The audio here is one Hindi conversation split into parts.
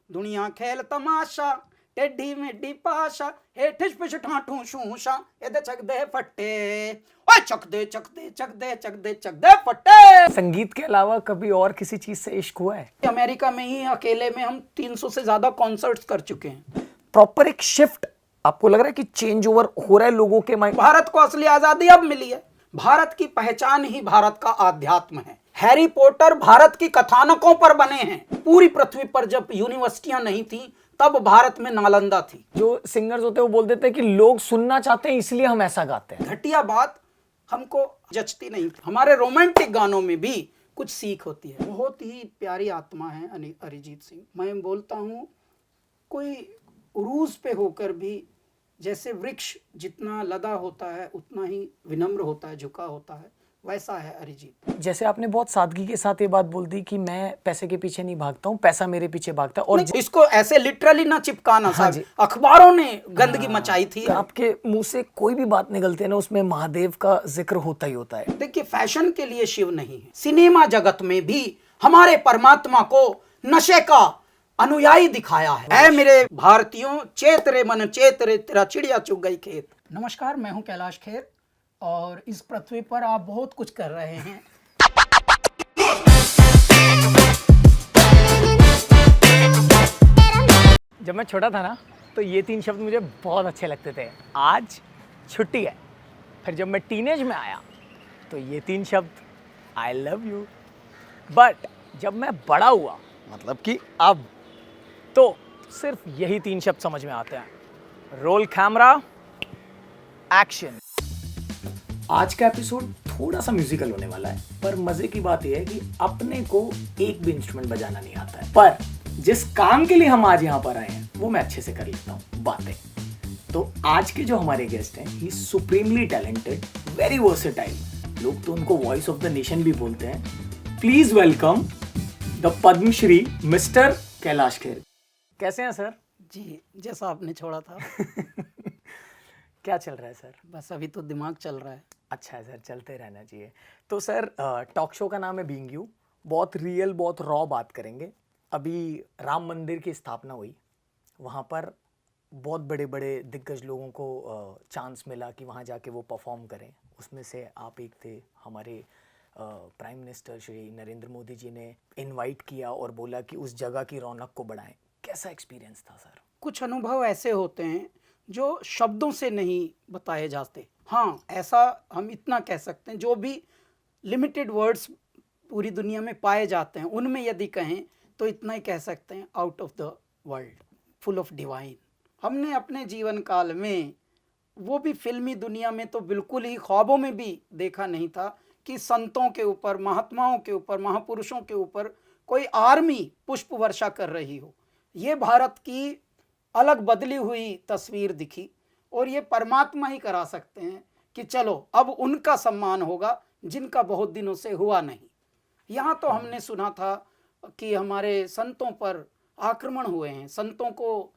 दुनिया खेल तमाशा टेढ़ी मेढ़ी पाशा हे ठिश पिश ठाठू शूशा एदे चक दे फट्टे ओए चक दे चक दे चक दे चक दे चक दे फट्टे। संगीत के अलावा कभी और किसी चीज से इश्क हुआ है? अमेरिका में ही अकेले में हम 300 से ज्यादा कॉन्सर्ट्स कर चुके हैं। प्रॉपर एक शिफ्ट आपको लग रहा है कि चेंज ओवर हो रहा है लोगों के माइंड? भारत को असली आजादी अब मिली है। भारत की पहचान ही भारत का आध्यात्म है। हैरी पॉटर भारत की कथानकों पर बने हैं। पूरी पृथ्वी पर जब यूनिवर्सिटियां नहीं थी तब भारत में नालंदा थी। जो सिंगर्स होते हैं वो बोल देते हैं कि लोग सुनना चाहते हैं इसलिए हम ऐसा गाते हैं। घटिया बात हमको जचती नहीं। हमारे रोमांटिक गानों में भी कुछ सीख होती है। बहुत ही प्यारी आत्मा है अरिजीत सिंह। मैं बोलता हूँ कोई उरूज पे होकर भी जैसे वृक्ष जितना लदा होता है उतना ही विनम्र होता है, झुका होता है, वैसा है अरिजीत। जैसे आपने बहुत सादगी के साथ ये बात बोल दी कि मैं पैसे के पीछे नहीं भागता हूँ, पैसा मेरे पीछे भागता है। और इसको ऐसे लिटरली ना चिपकाना। हाँ जी, अखबारों ने गंदगी मचाई थी। आपके मुंह से कोई भी बात निकलती है ना उसमें महादेव का जिक्र होता ही होता है। देखिए, फैशन के लिए शिव नहीं है। सिनेमा जगत में भी हमारे परमात्मा को नशे का अनुयायी दिखाया है। ऐ मेरे भारतीयों, चेत रे मन चेत रे, तेरा चिड़िया चुग गई खेत। नमस्कार, मैं हूं कैलाश खेर और इस पृथ्वी पर आप बहुत कुछ कर रहे हैं। जब मैं छोटा था ना तो ये 3 शब्द मुझे बहुत अच्छे लगते थे। आज छुट्टी है। फिर जब मैं टीनेज में आया तो ये 3 शब्द आई लव यू। बट जब मैं बड़ा हुआ, मतलब कि अब, तो सिर्फ यही 3 शब्द समझ में आते हैं। Roll camera, action. आज का एपिसोड थोड़ा सा म्यूजिकल होने वाला है, पर मजे की बात यह है कि अपने को एक भी इंस्ट्रूमेंट बजाना नहीं आता है। पर जिस काम के लिए हम आज यहाँ पर आए हैं वो मैं अच्छे से कर लेता हूँ, बातें। तो आज के जो हमारे गेस्ट हैं, ही सुप्रीमली टैलेंटेड, वेरी वर्सेटाइल। लोग तो उनको वॉइस ऑफ द नेशन भी बोलते हैं। Please welcome the Padmashri mister Kailash Kher. कैसे हैं सर? जी, जैसा आपने छोड़ा था। क्या चल रहा है सर? बस अभी तो दिमाग चल रहा है। अच्छा है सर, चलते रहना चाहिए। तो सर, टॉक शो का नाम है बीइंग यू। बहुत रियल, बहुत रॉ बात करेंगे। अभी राम मंदिर की स्थापना हुई, वहाँ पर बहुत बड़े बड़े दिग्गज लोगों को चांस मिला कि वहाँ जाके वो परफॉर्म करें। उसमें से आप एक थे। हमारे प्राइम मिनिस्टर श्री नरेंद्र मोदी जी ने इनवाइट किया और बोला कि उस जगह की रौनक को बढ़ाएं। कैसा एक्सपीरियंस था सर? कुछ अनुभव ऐसे होते हैं जो शब्दों से नहीं बताए जाते। हाँ, ऐसा हम इतना कह सकते हैं, जो भी लिमिटेड वर्ड्स पूरी दुनिया में पाए जाते हैं उनमें यदि कहें तो इतना ही कह सकते हैं, out of the world, full of divine. हमने अपने जीवन काल में, वो भी फिल्मी दुनिया में तो बिल्कुल ही ख्वाबों में भी देखा नहीं था कि संतों के ऊपर, महात्माओं के ऊपर, महापुरुषों के ऊपर कोई आर्मी पुष्प वर्षा कर रही हो। ये भारत की अलग बदली हुई तस्वीर दिखी और ये परमात्मा ही करा सकते हैं कि चलो अब उनका सम्मान होगा जिनका बहुत दिनों से हुआ नहीं। यहाँ तो हमने सुना था कि हमारे संतों पर आक्रमण हुए हैं, संतों को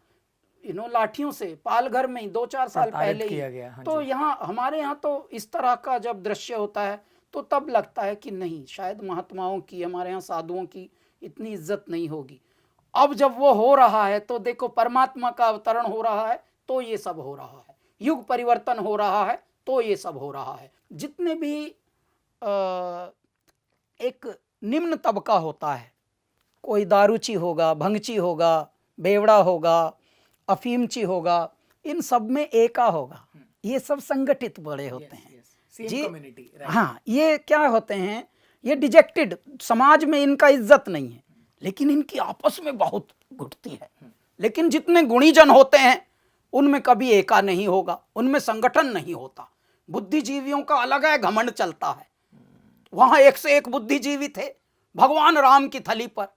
लाठियों से पालघर में ही 2-4 साल पहले ही। हाँ, तो यहाँ हमारे यहाँ तो इस तरह का जब दृश्य होता है तो तब लगता है कि नहीं, शायद महात्माओं की, हमारे यहाँ साधुओं की इतनी इज्जत नहीं होगी। अब जब वो हो रहा है तो देखो, परमात्मा का अवतरण हो रहा है तो ये सब हो रहा है, युग परिवर्तन हो रहा है तो ये सब हो रहा है। जितने भी एक निम्न तबका होता है, कोई दारूची होगा, भंगची होगा, बेवड़ा होगा, अफीमची होगा, इन सब में एका होगा। ये सब संगठित बड़े होते हैं जी। हाँ, ये क्या होते हैं, ये डिजेक्टेड, समाज में इनका इज्जत नहीं है, लेकिन इनकी आपस में बहुत घुटती है। लेकिन जितने गुणीजन होते हैं उनमें कभी एका नहीं होगा, उनमें संगठन नहीं होता। बुद्धिजीवियों का अलग है, घमंड चलता है। वहां एक से एक बुद्धिजीवी थे भगवान राम की थली पर।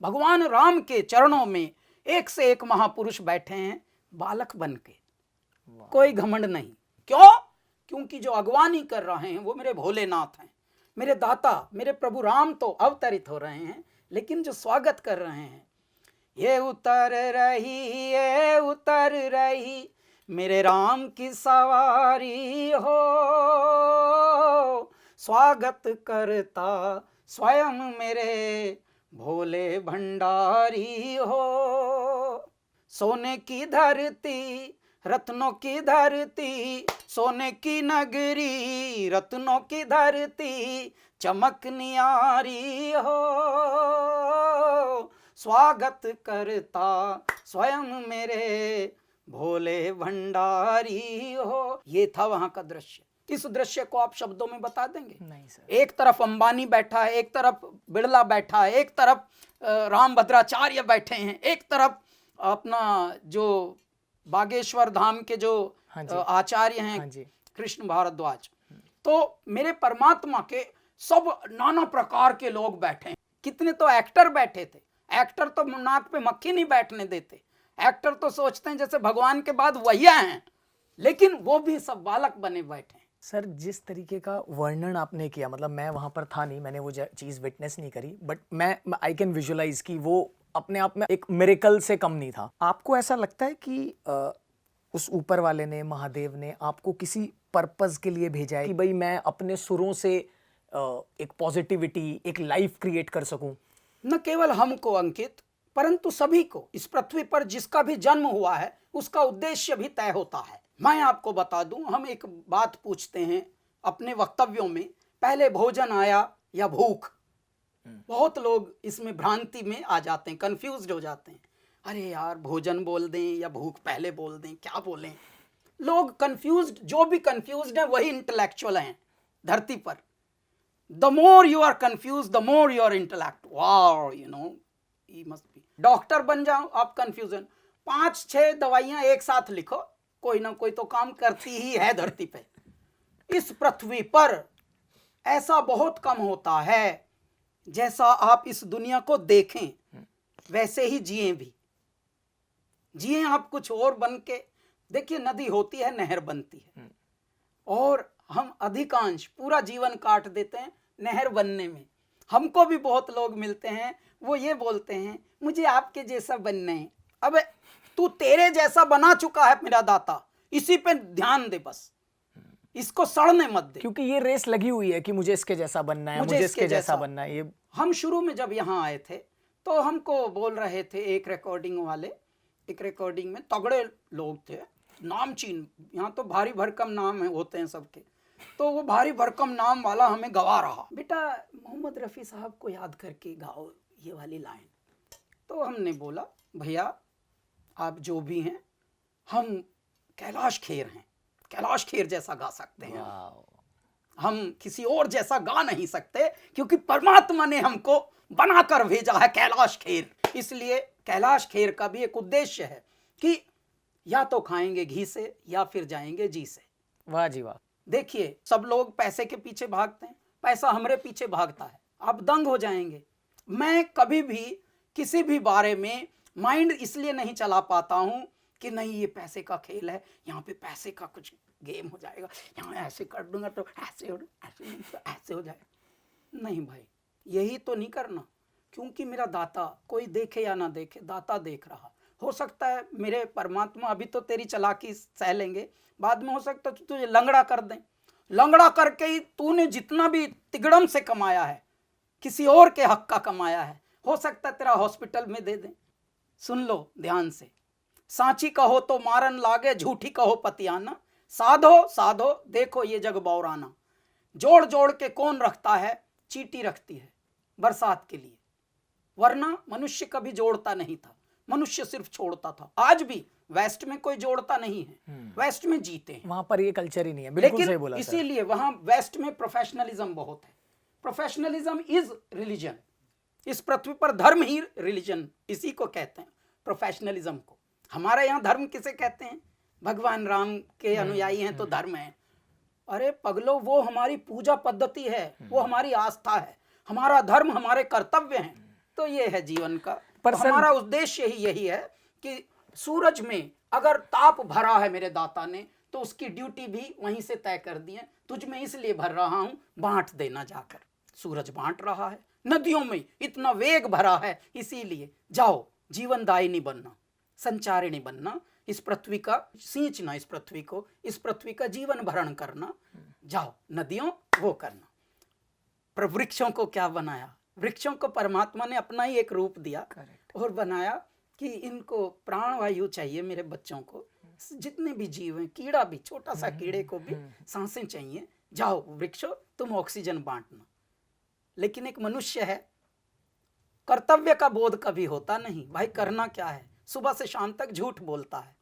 भगवान राम के चरणों में एक से एक महापुरुष बैठे हैं बालक बन के, कोई घमंड नहीं। क्यों? क्योंकि जो अगवानी कर रहे हैं वो मेरे भोलेनाथ हैं, मेरे दाता, मेरे प्रभु राम तो अवतरित हो रहे हैं, लेकिन जो स्वागत कर रहे हैं, ये उतर रही मेरे राम की सवारी हो, स्वागत करता स्वयं मेरे भोले भंडारी हो। सोने की धरती रत्नों की धरती, सोने की नगरी रत्नों की धरती, चमक नियारी हो स्वागत करता स्वयं मेरे भोले भंडारी हो। ये था वहां का दृश्य। इस दृश्य को आप शब्दों में बता देंगे? नहीं सर। एक तरफ अंबानी बैठा है, एक तरफ बिड़ला बैठा है, एक तरफ रामभद्राचार्य बैठे हैं, एक तरफ अपना जो बागेश्वर धाम के जो हाँ जी। आचार्य हैं, हाँ जी। कृष्ण भारद्वाज। तो मेरे परमात्मा के सब नाना प्रकार के लोग बैठे हैं। कितने तो एक्टर बैठे थे। एक्टर तो नाक पे मक्खी नहीं बैठने देते। एक्टर तो सोचते हैं जैसे भगवान के बाद वही हैं, लेकिन वो भी सब बालक बने बैठे हैं। सर जिस तरीके का वर्णन आपने किया, मतलब मैं वहाँ पर था नहीं, मैंने वो चीज़ विटनेस नहीं करी, बट मैं आई कैन विजुअलाइज कि वो अपने आप में एक मिरेकल से कम नहीं था। आपको ऐसा लगता है कि उस ऊपर वाले ने, महादेव ने आपको किसी पर्पस के लिए भेजा है कि भाई मैं अपने सुरों से एक पॉजिटिविटी, एक लाइफ क्रिएट कर सकूं? न केवल हमको अंकित, परंतु सभी को। इस पृथ्वी पर जिसका भी जन्म हुआ है उसका उद्देश्य भी तय होता है। मैं आपको बता दूं, हम एक बात पूछते हैं अपने वक्तव्यों में, पहले भोजन आया या भूख? बहुत लोग इसमें भ्रांति में आ जाते हैं, कंफ्यूज्ड हो जाते हैं। अरे यार, भोजन बोल दें या भूख पहले बोल दें, क्या बोलें? लोग कंफ्यूज्ड, जो भी कंफ्यूज्ड है वही इंटेलेक्चुअल हैं धरती पर। The more you are confuse the more your intellect. Wow, you know, he must be. Doctor बन जाओ आप, कंफ्यूजन 5-6 दवाइयां एक साथ लिखो, कोई ना कोई तो काम करती ही है धरती पे। इस पृथ्वी पर ऐसा बहुत कम होता है। जैसा आप इस दुनिया को देखें वैसे ही जिए भी। जिए आप कुछ और बन के। देखिए, नदी होती है, नहर बनती है, और हम अधिकांश पूरा जीवन काट देते हैं नहर बनने में। हमको भी बहुत लोग मिलते हैं, वो ये बोलते हैं मुझे आपके जैसा बनना है। अब तू तेरे जैसा बना चुका है मेरा दाता, इसी पे ध्यान दे बस, इसको सड़ने मत दे। क्योंकि ये रेस लगी हुई है कि मुझे इसके जैसा बनना है, मुझे इसके जैसा बनना है। ये हम शुरू में जब यहाँ आए थे तो हमको बोल रहे थे, एक रिकॉर्डिंग वाले, एक रिकॉर्डिंग में तगड़े लोग थे, नामचीन, यहाँ तो भारी भरकम नाम है होते हैं सबके, तो वो भारी भरकम नाम वाला हमें गवा रहा, बेटा मोहम्मद रफ़ी साहब को याद करके गाओ ये वाली लाइन। तो हमने बोला, भैया आप जो भी हैं, हम कैलाश खेर हैं, कैलाश खेर जैसा गा सकते हैं, हम किसी और जैसा गा नहीं सकते, क्योंकि परमात्मा ने हमको बनाकर भेजा है कैलाश खेर। इसलिए कैलाश खेर का भी एक उद्देश्य है कि या तो खाएंगे घी से या फिर जाएंगे जी से। वाह जी वाह। देखिए, सब लोग पैसे के पीछे भागते हैं, पैसा हमारे पीछे भागता है, आप दंग हो जाएंगे। मैं कभी भी किसी भी बारे में माइंड इसलिए नहीं चला पाता हूं कि नहीं ये पैसे का खेल है, यहाँ पे पैसे का कुछ गेम हो जाएगा, यहाँ ऐसे कर दूंगा तो ऐसे हो जाएगा। नहीं भाई, यही तो नहीं करना, क्योंकि मेरा दाता, कोई देखे या ना देखे, दाता देख रहा। हो सकता है मेरे परमात्मा अभी तो तेरी चालाकी सह लेंगे, बाद में हो सकता है तुझे लंगड़ा कर दें। लंगड़ा करके ही तूने जितना भी तिगड़म से कमाया है, किसी और के हक का कमाया है, हो सकता है तेरा हॉस्पिटल में दे दें। सुन लो ध्यान से, सांची कहो तो मारन लागे, झूठी कहो पतियाना, साधो साधो देखो ये जग बौराना। जोड़ जोड़ के कौन रखता है, चींटी रखती है बरसात के लिए, वरना मनुष्य कभी जोड़ता नहीं था, मनुष्य सिर्फ छोड़ता था। आज भी वेस्ट में कोई जोड़ता नहीं है, वेस्ट में जीते हैं, वहां पर ये कल्चर ही नहीं है। बिल्कुल सही बोला। लेकिन इसीलिए वहां वेस्ट में प्रोफेशनलिज्म बहुत है। Professionalism is religion. इस पृथ्वी पर धर्म ही रिलीजन, इसी को कहते हैं, प्रोफेशनलिज्म को। हमारे यहाँ धर्म किसे कहते हैं? भगवान राम के अनुयायी हैं तो धर्म है। अरे पगलो, वो हमारी पूजा पद्धति है, वो हमारी आस्था है, हमारा धर्म हमारे कर्तव्य हैं। तो ये है जीवन का। पर तो हमारा उद्देश्य ही यही है कि सूरज में अगर ताप भरा है मेरे दाता ने, तो उसकी ड्यूटी भी वहीं से तय कर दी है। तुझ में इसलिए भर रहा हूं, बांट देना जाकर। सूरज बांट रहा है, नदियों में इतना वेग भरा है, इसीलिए जाओ जीवनदायिनी बनना, संचारिणी बनना, इस पृथ्वी का सींचना, इस पृथ्वी को, इस पृथ्वी का जीवन भरण करना। जाओ नदियों, वो करना। पर वृक्षों को क्या बनाया? वृक्षों को परमात्मा ने अपना ही एक रूप दिया और बनाया कि इनको प्राणवायु चाहिए, मेरे बच्चों को, जितने भी जीव हैं, कीड़ा भी, छोटा सा कीड़े को भी सांसें चाहिए, जाओ वृक्षों तुम ऑक्सीजन बांटना। लेकिन एक मनुष्य है, कर्तव्य का बोध कभी होता नहीं, भाई करना क्या है, सुबह से शाम तक झूठ बोलता है।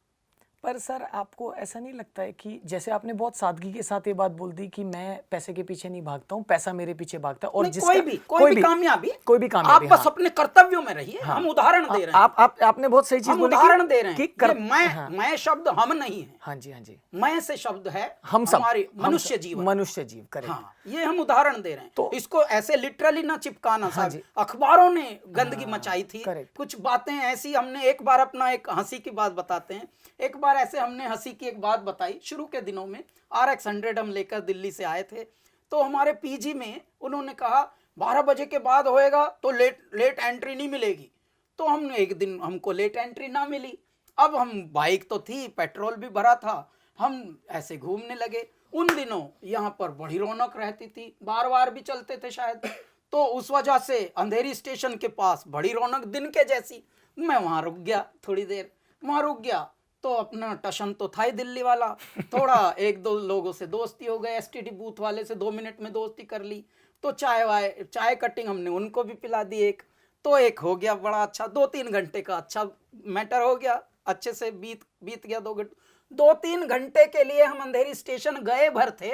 पर सर आपको ऐसा नहीं लगता है कि जैसे आपने बहुत सादगी के साथ ये बात बोल दी कि मैं पैसे के पीछे नहीं भागता हूँ, पैसा मेरे पीछे भागता है, और नहीं, कोई भी कामयाबी, आप बस हाँ, अपने कर्तव्यों में रहिए। हाँ, हम उदाहरण दे रहे हैं, आपने बहुत सही चीज हम बोली उदाहरण दे रहे हैं कि हाँ, मैं शब्द हम नहीं है, हाँ जी, हाँ जी, मैं से शब्द है हम सब, हमारे मनुष्य जीव, करेक्ट। हाँ, ये हम उदाहरण दे रहे हैं। तो इसको ऐसे लिटरली ना चिपकाना। हाँ जी, अखबारों ने गंदगी मचाई थी, करेक्ट। कुछ बातें ऐसी हमने, एक बार अपना एक हंसी की बात बताते हैं, एक बार ऐसे हमने हंसी की एक बात बताई। शुरू के दिनों में RX 100 हम लेकर दिल्ली से आए थे, तो हमारे PG में उन्होंने कहा 12 बजे के बाद होएगा तो लेट एंट्री नहीं मिलेगी। तो हमने एक दिन, हमको लेट एंट्री ना मिली। अब हम, बाइक तो थी, पेट्रोल भी भरा था, हम ऐसे घूमने लगे। उन दिनों यहाँ पर बड़ी रौनक रहती थी, बार भी चलते थे शायद, तो उस वजह से अंधेरी स्टेशन के पास बड़ी रौनक दिन के जैसी। मैं वहाँ रुक गया, थोड़ी देर वहाँ रुक गया, तो अपना टशन तो था ही दिल्ली वाला, थोड़ा एक दो लोगों से दोस्ती हो गई, STD बूथ वाले से 2 मिनट में दोस्ती कर ली, तो चाय कटिंग हमने उनको भी पिला दी एक, तो एक हो गया बड़ा अच्छा, 2-3 घंटे का अच्छा मैटर हो गया, अच्छे से बीत गया 2 घंटे। 2-3 घंटे के लिए हम अंधेरी स्टेशन गए भर थे।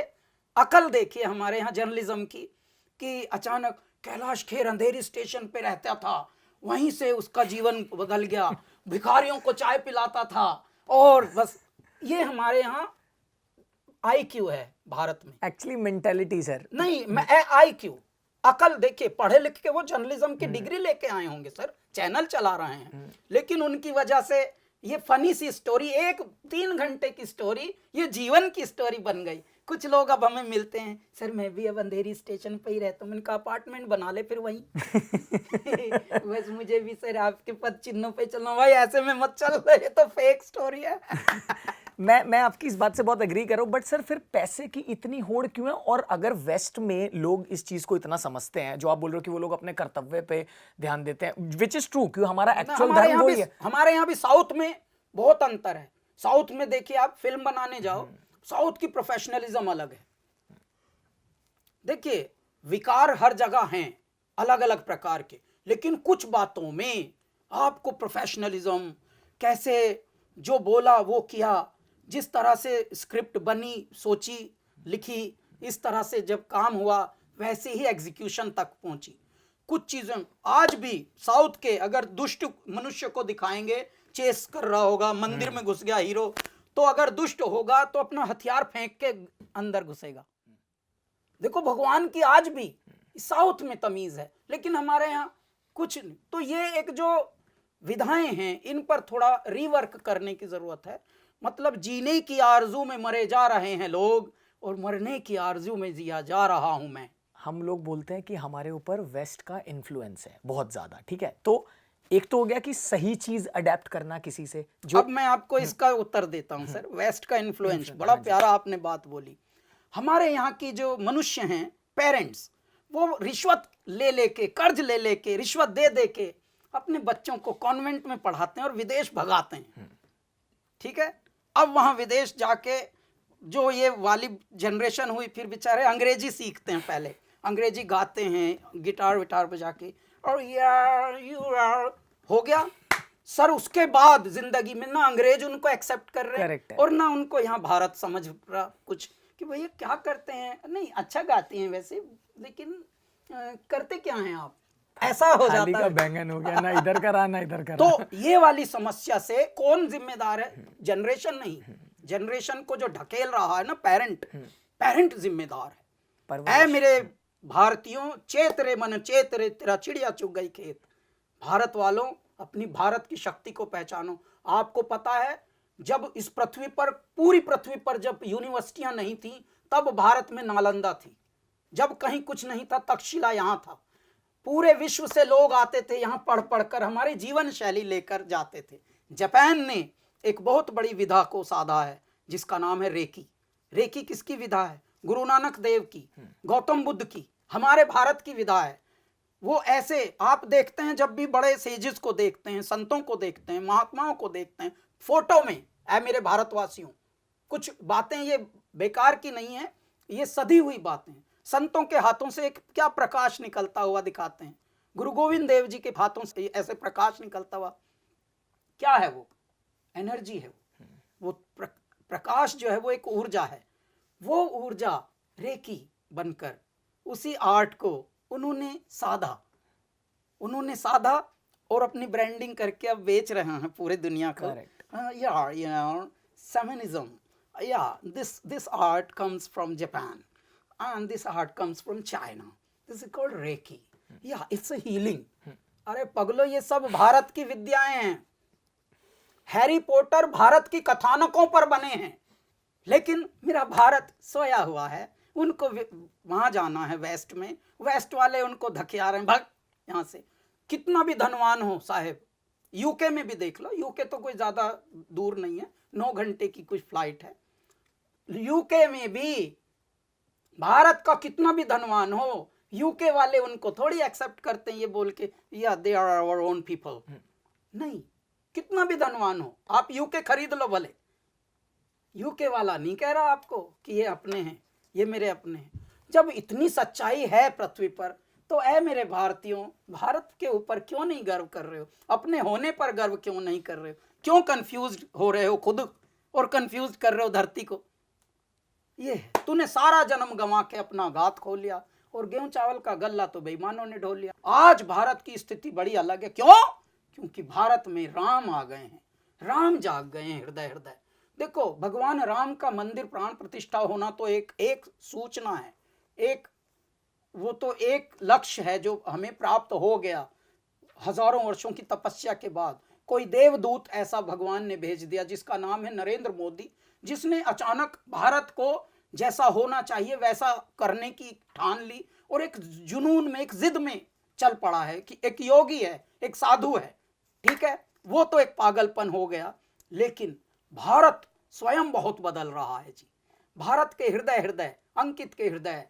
अकल देखिए हमारे यहाँ जर्नलिज्म की, कि अचानक कैलाश खेर अंधेरी स्टेशन पे रहता था, वहीं से उसका जीवन बदल गया, भिखारियों को चाय पिलाता था, और बस ये हमारे यहाँ IQ है भारत में। एक्चुअली मेंटालिटी सर, नहीं, मैं IQ, अकल देखिए, पढ़े लिख के वो जर्नलिज्म की डिग्री लेके आए होंगे सर, चैनल चला रहे हैं, लेकिन उनकी वजह से ये फनी सी स्टोरी, एक 3 घंटे की स्टोरी, ये जीवन की स्टोरी बन गई। कुछ लोग अब हमें मिलते हैं, सर मैं भी अब अंधेरी स्टेशन पे ही रहता हूँ, उनका अपार्टमेंट बना ले फिर वहीं बस मुझे भी सर आपके पद चिन्हों पे चलना। भाई ऐसे में मत चल, ये तो फेक स्टोरी है मैं आपकी इस बात से बहुत एग्री कर रहा हूँ, बट सर फिर पैसे की इतनी होड़ क्यों है? और अगर वेस्ट में लोग इस चीज को इतना समझते हैं, जो आप बोल रहे हो कि वो लोग अपने कर्तव्य पे ध्यान देते हैं, विच इज ट्रू, क्यों हमारा एक्चुअल धर्म वही है। हमारे यहाँ भी साउथ में बहुत अंतर है। साउथ में देखिए, आप फिल्म बनाने जाओ, साउथ की प्रोफेशनलिज्म अलग है। देखिए, विकार हर जगह हैं अलग अलग प्रकार के, लेकिन कुछ बातों में आपको प्रोफेशनलिज्म, कैसे जो बोला वो किया, जिस तरह से स्क्रिप्ट बनी, सोची, लिखी, इस तरह से जब काम हुआ वैसे ही एग्जीक्यूशन तक पहुंची। कुछ चीजें आज भी साउथ के, अगर दुष्ट मनुष्य को दिखाएंगे, चेस कर रहा होगा, मंदिर में घुस गया हीरो, तो अगर दुष्ट होगा तो अपना हथियार फेंक के अंदर घुसेगा। देखो, भगवान की आज भी साउथ में तमीज है, लेकिन हमारे यहाँ कुछ नहीं। तो ये एक जो विधाएं हैं, इन पर थोड़ा रीवर्क करने की जरूरत है। मतलब जीने की आरजू में मरे जा रहे हैं लोग, और मरने की आरजू में जिया जा रहा हूं मैं। हम लोग बोलते हैं कि हमारे ऊपर वेस्ट का इन्फ्लुएंस है बहुत ज्यादा, ठीक है, तो एक तो हो गया कि सही चीज अडेप्ट करना किसी से, जो अब मैं आपको इसका उत्तर देता हूं सर। वेस्ट का इन्फ्लुएंस, बड़ा प्यारा आपने बात बोली। हमारे यहाँ की जो मनुष्य हैं, पेरेंट्स, वो रिश्वत ले लेके, कर्ज ले लेके, रिश्वत दे दे के अपने बच्चों को कॉन्वेंट में पढ़ाते हैं और विदेश भगाते हैं। ठीक है, अब वहां विदेश जाके जो ये वाली जनरेशन हुई, फिर बेचारे अंग्रेजी सीखते हैं, पहले अंग्रेजी गाते हैं गिटार विटार बजा के, और यार यू यार हो गया सर। उसके बाद जिंदगी में ना अंग्रेज उनको एक्सेप्ट कर रहे हैं, और ना उनको यहाँ भारत समझ रहा कुछ, कि भैया क्या करते हैं। नहीं, अच्छा गाते हैं वैसे, लेकिन करते क्या हैं आप, ऐसा हो जाता है। बैंगन हो गया, ना इधर करा ना इधर करा। तो ये वाली समस्या से कौन जिम्मेदार है? जनरेशन नहीं, जनरेशन को जो ढकेल रहा है ना पेरेंट जिम्मेदार है। ऐ मेरे भारतीयों, चेत रे मन चेत रे, तेरा चिड़िया चुग गई खेत। भारत वालों, अपनी भारत की शक्ति को पहचानो। आपको पता है, जब इस पृथ्वी पर, पूरी पृथ्वी पर जब यूनिवर्सिटियां नहीं थी, तब भारत में नालंदा थी। जब कहीं कुछ नहीं था, तक्षशिला यहाँ था। पूरे विश्व से लोग आते थे यहाँ, पढ़ पढ़ कर हमारी जीवन शैली लेकर जाते थे। जापान ने एक बहुत बड़ी विधा को साधा है, जिसका नाम है रेकी। रेकी किसकी विधा है? गुरु नानक देव की, गौतम बुद्ध की। हमारे भारत की विधा है। वो ऐसे आप देखते हैं, जब भी बड़े सेजेस को देखते हैं, संतों को देखते हैं, महात्माओं को देखते हैं फोटो में, ऐ मेरे भारतवासियों, कुछ बातें ये बेकार की नहीं है, ये सधी हुई बातें हैं। संतों के हाथों से एक क्या प्रकाश निकलता हुआ दिखाते हैं, गुरु गोविंद देव जी के हाथों से ऐसे प्रकाश निकलता हुआ, क्या है वो? एनर्जी है वो प्रकाश जो है वो एक ऊर्जा है। वो ऊर्जा रेकी बनकर उसी आर्ट को उन्होंने साधा और अपनी ब्रांडिंग करके अब बेच रहे हैं पूरे दुनिया को। शैमनिज्म, this art comes from Japan and this art comes from China, this is called Reiki, it's a healing। अरे पगलो, ये सब भारत की विद्याएं हैं। हैरी पॉटर भारत की कथानकों पर बने हैं, लेकिन मेरा भारत सोया हुआ है। उनको वहां जाना है वेस्ट में, वेस्ट वाले उनको धकेला रहे हैं, भाग यहाँ से। कितना भी धनवान हो साहेब, यूके में भी देख लो, यूके तो कोई ज्यादा दूर नहीं है, 9 घंटे की कुछ फ्लाइट है। यूके में भी भारत का कितना भी धनवान हो, यूके वाले उनको थोड़ी एक्सेप्ट करते हैं ये बोल के, या they are our own people. नहीं, कितना भी धनवान हो, आप यूके खरीद लो भले, यूके वाला नहीं कह रहा आपको कि ये अपने हैं, ये मेरे अपने हैं। जब इतनी सच्चाई है पृथ्वी पर, तो ऐ मेरे भारतीयों, भारत के ऊपर क्यों नहीं गर्व कर रहे हो? अपने होने पर गर्व क्यों नहीं कर रहे हो? क्यों कंफ्यूज हो रहे हो खुद और कंफ्यूज कर रहे हो धरती को? ये तूने सारा जन्म गंवा के अपना घात खोल लिया, और गेहूं चावल का गल्ला तो बेईमानों ने ढोल लिया। आज भारत की स्थिति बड़ी अलग है। क्यों? क्योंकि भारत में राम आ गए हैं, राम जाग गए हैं हृदय हृदय। देखो, भगवान राम का मंदिर प्राण प्रतिष्ठा होना तो एक सूचना है, वो तो एक लक्ष्य है जो हमें प्राप्त हो गया हजारों वर्षों की तपस्या के बाद। कोई देवदूत ऐसा भगवान ने भेज दिया जिसका नाम है नरेंद्र मोदी, जिसने अचानक भारत को जैसा होना चाहिए वैसा करने की ठान ली, और एक जुनून में, एक जिद में चल पड़ा है कि एक योगी है, एक साधु है। ठीक है, वो तो एक पागलपन हो गया, लेकिन भारत स्वयं बहुत बदल रहा है जी। भारत के हृदय हृदय, अंकित के हृदय,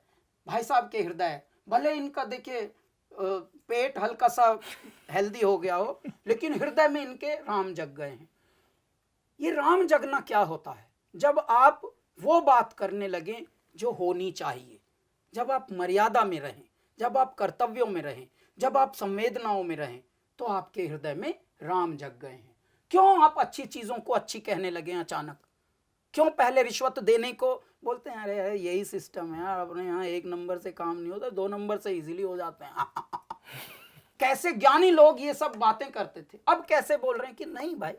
भाई साहब के हृदय, भले इनका देखिए पेट हल्का सा हेल्दी हो गया हो, लेकिन हृदय में इनके राम जग गए हैं। ये राम जगना क्या होता है? जब आप वो बात करने लगे जो होनी चाहिए, जब आप मर्यादा में रहें, जब आप कर्तव्यों में रहें, जब आप संवेदनाओं में रहें, तो आपके हृदय में राम जग गए हैं। क्यों आप अच्छी चीजों को अच्छी कहने लगे अचानक? क्यों पहले रिश्वत देने को बोलते हैं? अरे यही सिस्टम है यार, अपने यहाँ 1 नंबर से काम नहीं होता, 2 नंबर से इजीली हो जाते हैं। कैसे ज्ञानी लोग ये सब बातें करते थे, अब कैसे बोल रहे हैं कि नहीं भाई,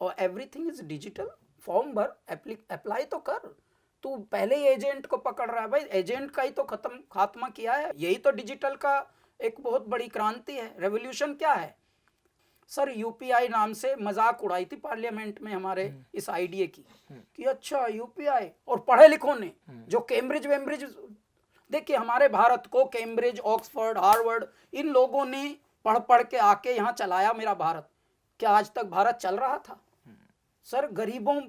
और एवरीथिंग इज डिजिटल, फॉर्म भर, अप्लाई तो कर। तू पहले ही एजेंट को पकड़ रहा है भाई, एजेंट का ही तो खात्मा किया है। यही तो डिजिटल का एक बहुत बड़ी क्रांति है। रेवोल्यूशन क्या है सर? यूपीआई नाम से मजाक उड़ाई थी पार्लियामेंट में हमारे इस आईडिया की, कि अच्छा यूपीआई, और पढ़े लिखों ने जो कैम्ब्रिज वेम्ब्रिज, देखिए हमारे भारत को कैम्ब्रिज, ऑक्सफोर्ड, हार्वर्ड, इन लोगों ने पढ़ के आके यहाँ चलाया मेरा भारत। क्या आज तक भारत चल रहा था? सर गरीबों,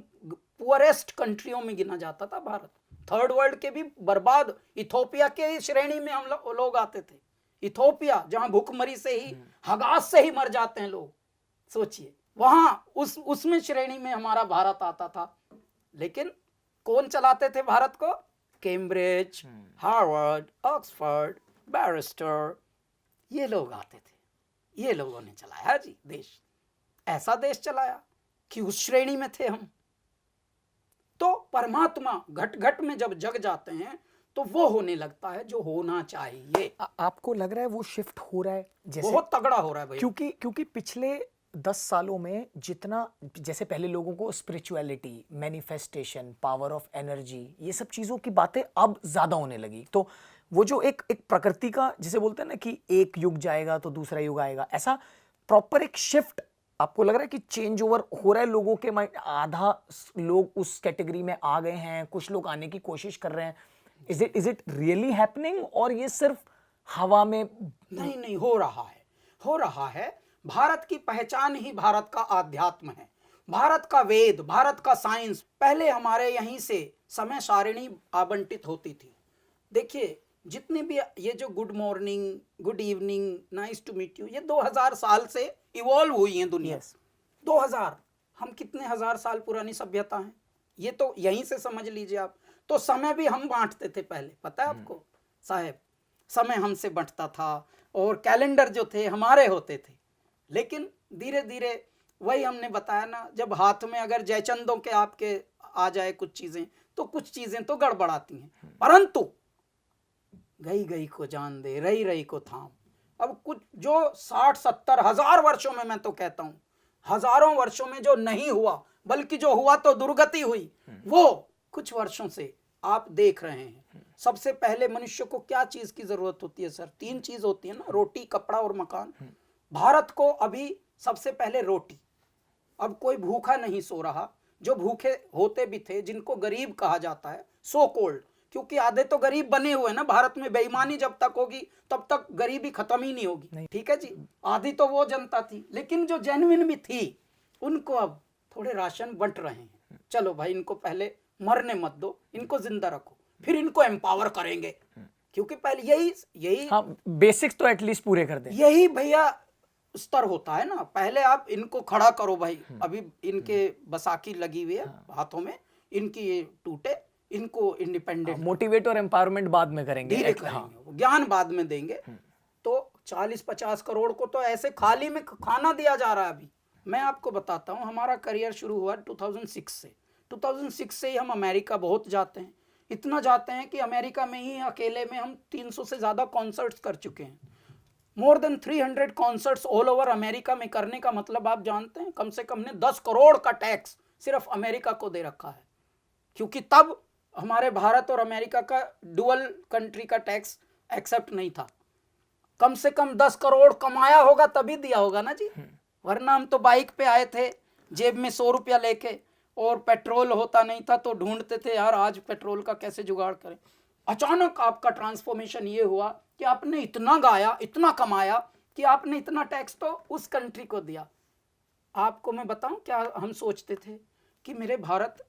पुअरेस्ट कंट्रियों में गिना जाता था भारत। थर्ड वर्ल्ड के भी बर्बाद इथोपिया के श्रेणी में हम लोग आते थे। इथोपिया जहां भूखमरी से ही, हगास से ही मर जाते हैं लोग, सोचिए, वहां उसमें श्रेणी में हमारा भारत आता था। लेकिन कौन चलाते थे भारत को? कैम्ब्रिज, हार्वर्ड, ऑक्सफोर्ड, बैरिस्टर, ये लोग आते थे। ये लोगों ने चलाया जी देश, ऐसा देश चलाया कि उस श्रेणी में थे हम। तो परमात्मा घट घट में जब जग जाते हैं तो वो होने लगता है जो होना चाहिए। आपको लग रहा है वो शिफ्ट हो रहा है? जैसे बहुत तगड़ा हो रहा है भाई। क्योंकि पिछले 10 सालों में जितना, जैसे पहले लोगों को spirituality, manifestation, power of energy, ये सब चीज़ों की बातें अब ज़्यादा होने लगी, तो वो जो एक प्रकृति का, जिसे बोलते हैं ना कि एक युग जाएगा तो दूसरा युग आएगा, ऐसा प्रॉपर एक शिफ्ट आपको लग रहा है कि चेंज ओवर हो रहा है लोगों के माइंड? आधा लोग उस कैटेगरी में आ गए हैं, कुछ लोग आने की कोशिश कर रहे हैं। इज इट रियली हैपनिंग, और ये सिर्फ हवा में? नहीं, हो रहा है। भारत की पहचान ही भारत का आध्यात्म है, भारत का वेद, भारत का साइंस। पहले हमारे यहीं से समय सारिणी आवंटित होती थी। देखिए जितने भी ये जो good morning, good evening, nice to meet you, ये 2000 साल से इवॉल्व हुई है दुनिया। Yes. 2000, हम कितने हजार साल पुरानी सभ्यता हैं, ये तो यहीं से समझ लीजिए आप। तो समय भी हम बांटते थे पहले, पता है आपको साहब, समय हमसे बंटता था और कैलेंडर जो थे हमारे होते थे। लेकिन धीरे धीरे वही हमने बताया ना, जब हाथ में अगर जयचंदों के आपके आ जाए कुछ चीजें, तो कुछ चीजें तो गड़बड़ाती हैं। परंतु गई गई को जान दे, रही रही को थाम। अब कुछ जो 60-70 हजार वर्षों में, मैं तो कहता हूं हजारों वर्षों में जो नहीं हुआ, बल्कि जो हुआ तो दुर्गति हुई, वो कुछ वर्षों से आप देख रहे हैं। सबसे पहले मनुष्य को क्या चीज की जरूरत होती है सर? 3 चीज होती है ना, रोटी, कपड़ा और मकान। भारत को अभी सबसे पहले रोटी। अब कोई भूखा नहीं सो रहा। जो भूखे होते भी थे, जिनको गरीब कहा जाता है, सो कोल्ड, क्योंकि आधे तो गरीब बने हुए ना भारत में। बेईमानी जब तक होगी तब तक गरीबी खत्म ही नहीं होगी, ठीक है जी। आधी तो वो जनता थी, लेकिन जो जेन्युइन भी थी, उनको अब थोड़े राशन बंट रहे हैं। चलो भाई, इनको पहले मरने मत दो, इनको जिंदा रखो, फिर इनको एम्पावर करेंगे, क्योंकि पहले यही हाँ, बेसिक्स तो एटलीस्ट पूरे कर दें। यही भैया स्तर होता है ना। पहले आप इनको खड़ा करो भाई, अभी इनके बसाखी लगी हुई है हाथों में, इनकी ये टूटे, इनको इंडिपेंडेंट मोटिवेट और एम्पावरमेंट बाद में करेंगे, धीरे करेंगे, ज्ञान बाद में देंगे। तो 40-50 करोड़ को तो ऐसे खाली में खाना दिया जा रहा है। अभी मैं आपको बताता हूँ, हमारा करियर शुरू हुआ 2006 से। 2006 से ही हम अमेरिका बहुत जाते हैं, इतना जाते हैं कि अमेरिका में ही अकेले में हम 300 से ज़्यादा कॉन्सर्ट्स कर चुके हैं। More than 300 concerts all over America में करने का मतलब आप जानते हैं, कम से कम ने 10 करोड़ का टैक्स सिर्फ अमेरिका को दे रखा है। क्योंकि तब हमारे भारत और अमेरिका का डुअल कंट्री का टैक्स एक्सेप्ट नहीं था। कम से कम 10 करोड़ कमाया होगा तभी दिया होगा ना जी, वरना हम तो बाइक पे आए थे, जेब में 100 रुपया लेके, और पेट्रोल होता नहीं था तो ढूंढते थे यार आज पेट्रोल का कैसे जुगाड़ करें। अचानक आपका ट्रांसफॉर्मेशन ये हुआ कि आपने इतना गाया, इतना कमाया कि आपने इतना टैक्स तो उस कंट्री को दिया। आपको मैं बताऊं क्या हम सोचते थे कि मेरे भारत,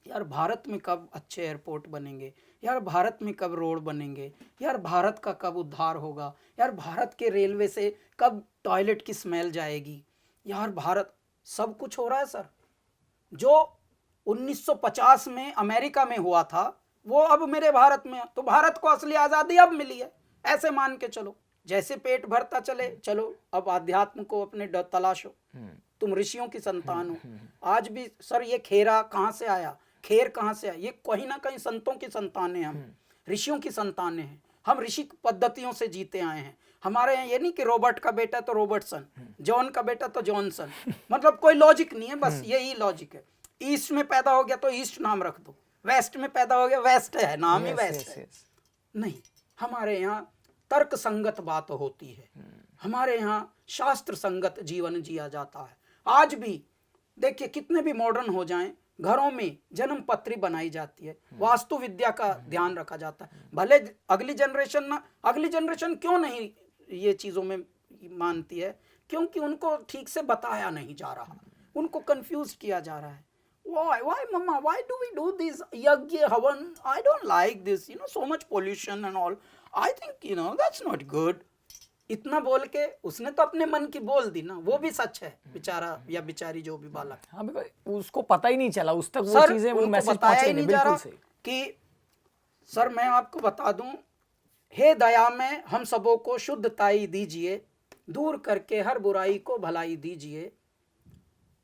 यार भारत में कब अच्छे एयरपोर्ट बनेंगे, यार भारत में कब रोड बनेंगे, यार भारत का कब उद्धार होगा, यार भारत के रेलवे से कब टॉयलेट की स्मेल जाएगी, यार भारत। सब कुछ हो रहा है सर। जो 1950 में अमेरिका में हुआ था वो अब मेरे भारत में। तो भारत को असली आज़ादी अब मिली है, ऐसे मान के चलो। जैसे पेट भरता चले, चलो अब आध्यात्म को अपने तलाशो। तुम ऋषियों की संतान हो। आज भी सर ये खेरा कहाँ से आया, खेर कहाँ से आया? ये कहीं ना कहीं संतों की संतानें, हम ऋषियों की संतानें हैं। हम ऋषि पद्धतियों से जीते आए हैं। हमारे यहाँ ये नहीं कि रॉबर्ट का बेटा तो रॉबर्टसन, जॉन का बेटा तो जॉनसन, मतलब कोई लॉजिक नहीं है, बस यही लॉजिक है। ईस्ट में पैदा हो गया तो ईस्ट नाम रख दो, वेस्ट में पैदा हो गया वेस्ट है, नाम ही वेस्ट है। नहीं, हमारे यहाँ तर्क संगत बात होती है, हमारे यहाँ शास्त्र संगत जीवन जिया जाता है। आज भी देखिए कितने भी मॉडर्न हो जाएं, घरों में जन्म पत्री बनाई जाती है, वास्तु विद्या का ध्यान रखा जाता है। भले अगली जनरेशन क्यों नहीं ये चीज़ों में मानती है? क्योंकि उनको ठीक से बताया नहीं जा रहा, उनको कंफ्यूज किया जा रहा है। Why mama, why do we do this yagya havan? I don't like this, so much pollution and all. I think, that's not good. इतना बोल के उसने तो अपने मन की बोल दी ना, वो भी सच है बेचारा या बेचारी जो भी बालक। हाँ, उसको पता ही नहीं चला, उस तक वो चीजें, वो मैसेज पहुंचे नहीं बिल्कुल से। कि सर मैं आपको बता दूं, हे दया में हम सबों को शुद्धताई दीजिए, दूर करके हर बुराई को भलाई दीजिए,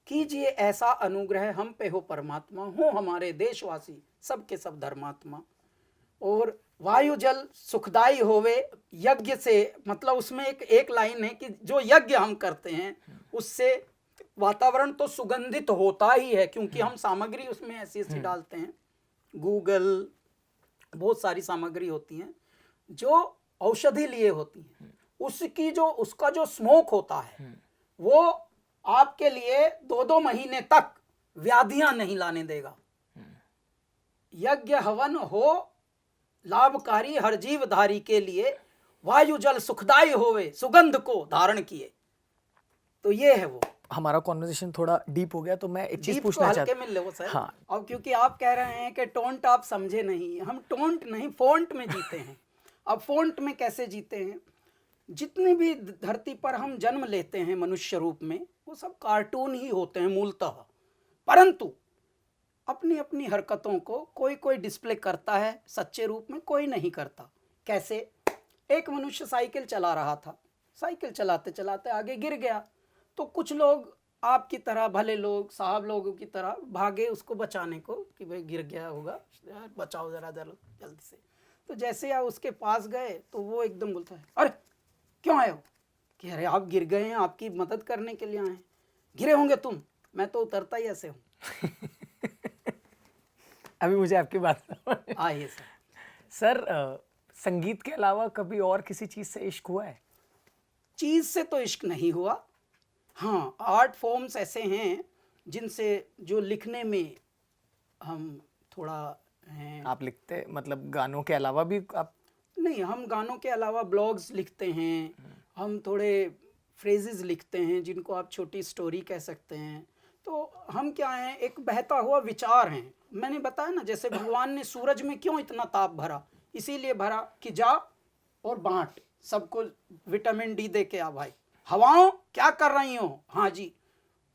कीजिए ऐसा अनुग्रह हम पे हो परमात्मा, हो हमारे देशवासी सबके सब धर्मात्मा। और वायु जल सुखदाई होवे यज्ञ से, मतलब उसमें एक लाइन है कि जो यज्ञ हम करते हैं उससे वातावरण तो सुगंधित होता ही है, क्योंकि हम सामग्री उसमें ऐसी ऐसी डालते हैं, गूगल बहुत सारी सामग्री होती हैं जो औषधि लिए होती हैं। उसका जो स्मोक होता है वो आपके लिए 2-2 महीने तक व्याधियां नहीं लाने देगा। यज्ञ हवन हो लाभकारी हर जीवधारी के लिए, वायु जल सुखदाई होवे सुगंध को धारण किए। तो ये है वो हमारा कॉन्वर्सेशन थोड़ा डीप हो गया, तो मैं एक चीज जीप पूछना को चाहता हल्के में लो सर। हाँ। अब क्योंकि आप कह रहे हैं कि टोंट आप समझे नहीं, हम टोंट नहीं फोंट में जीते हैं। अब फोंट में कैसे जीते हैं? जितनी भी धरती पर हम जन्म लेते हैं मनुष्य रूप में, वो सब कार्टून ही होते हैं मूलतः, परंतु अपनी अपनी हरकतों को कोई कोई डिस्प्ले करता है सच्चे रूप में, कोई नहीं करता। कैसे? एक मनुष्य साइकिल चला रहा था, साइकिल चलाते चलाते आगे गिर गया, तो कुछ लोग आपकी तरह, भले लोग, साहब लोगों की तरह भागे उसको बचाने को कि भाई गिर गया होगा, यार बचाओ जरा जल्दी से। तो जैसे आप उसके पास गए तो वो एकदम बोलता है, अरे क्यों आए हो? कि अरे आप गिर गए हैं, आपकी मदद करने के लिए आए हैं। गिरे होंगे तुम, मैं तो उतरता ही ऐसे हूँ। अभी मुझे आपकी बात आइए सर। सर, संगीत के अलावा कभी और किसी चीज से इश्क हुआ है? चीज़ से तो इश्क नहीं हुआ। हाँ, आर्ट फॉर्म्स ऐसे हैं जिनसे, जो लिखने में हम थोड़ा हैं। आप लिखते, मतलब गानों के अलावा भी आप? नहीं, हम गानों के अलावा ब्लॉग्स लिखते हैं, हम थोड़े फ्रेजेस लिखते हैं जिनको आप छोटी स्टोरी कह सकते हैं। तो हम क्या हैं, एक बहता हुआ विचार हैं। मैंने बताया ना, जैसे भगवान ने सूरज में क्यों इतना ताप भरा, इसीलिए भरा कि जा और बांट, सबको विटामिन डी दे के आ भाई। हवाओं क्या कर रही हो? हाँ जी।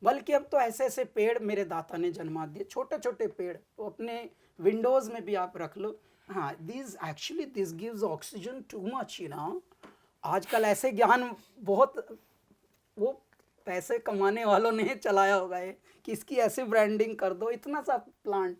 बल्कि अब तो ऐसे ऐसे पेड़ मेरे दाता ने जन्मा दिए, छोटे छोटे पेड़, तो अपने विंडोज में भी आप रख लो। हाँ, this gives oxygen too much, you know. आजकल ऐसे ज्ञान बहुत, वो पैसे कमाने वालों ने चलाया होगा ये, कि इसकी ऐसे ब्रांडिंग कर दो, इतना सा प्लांट,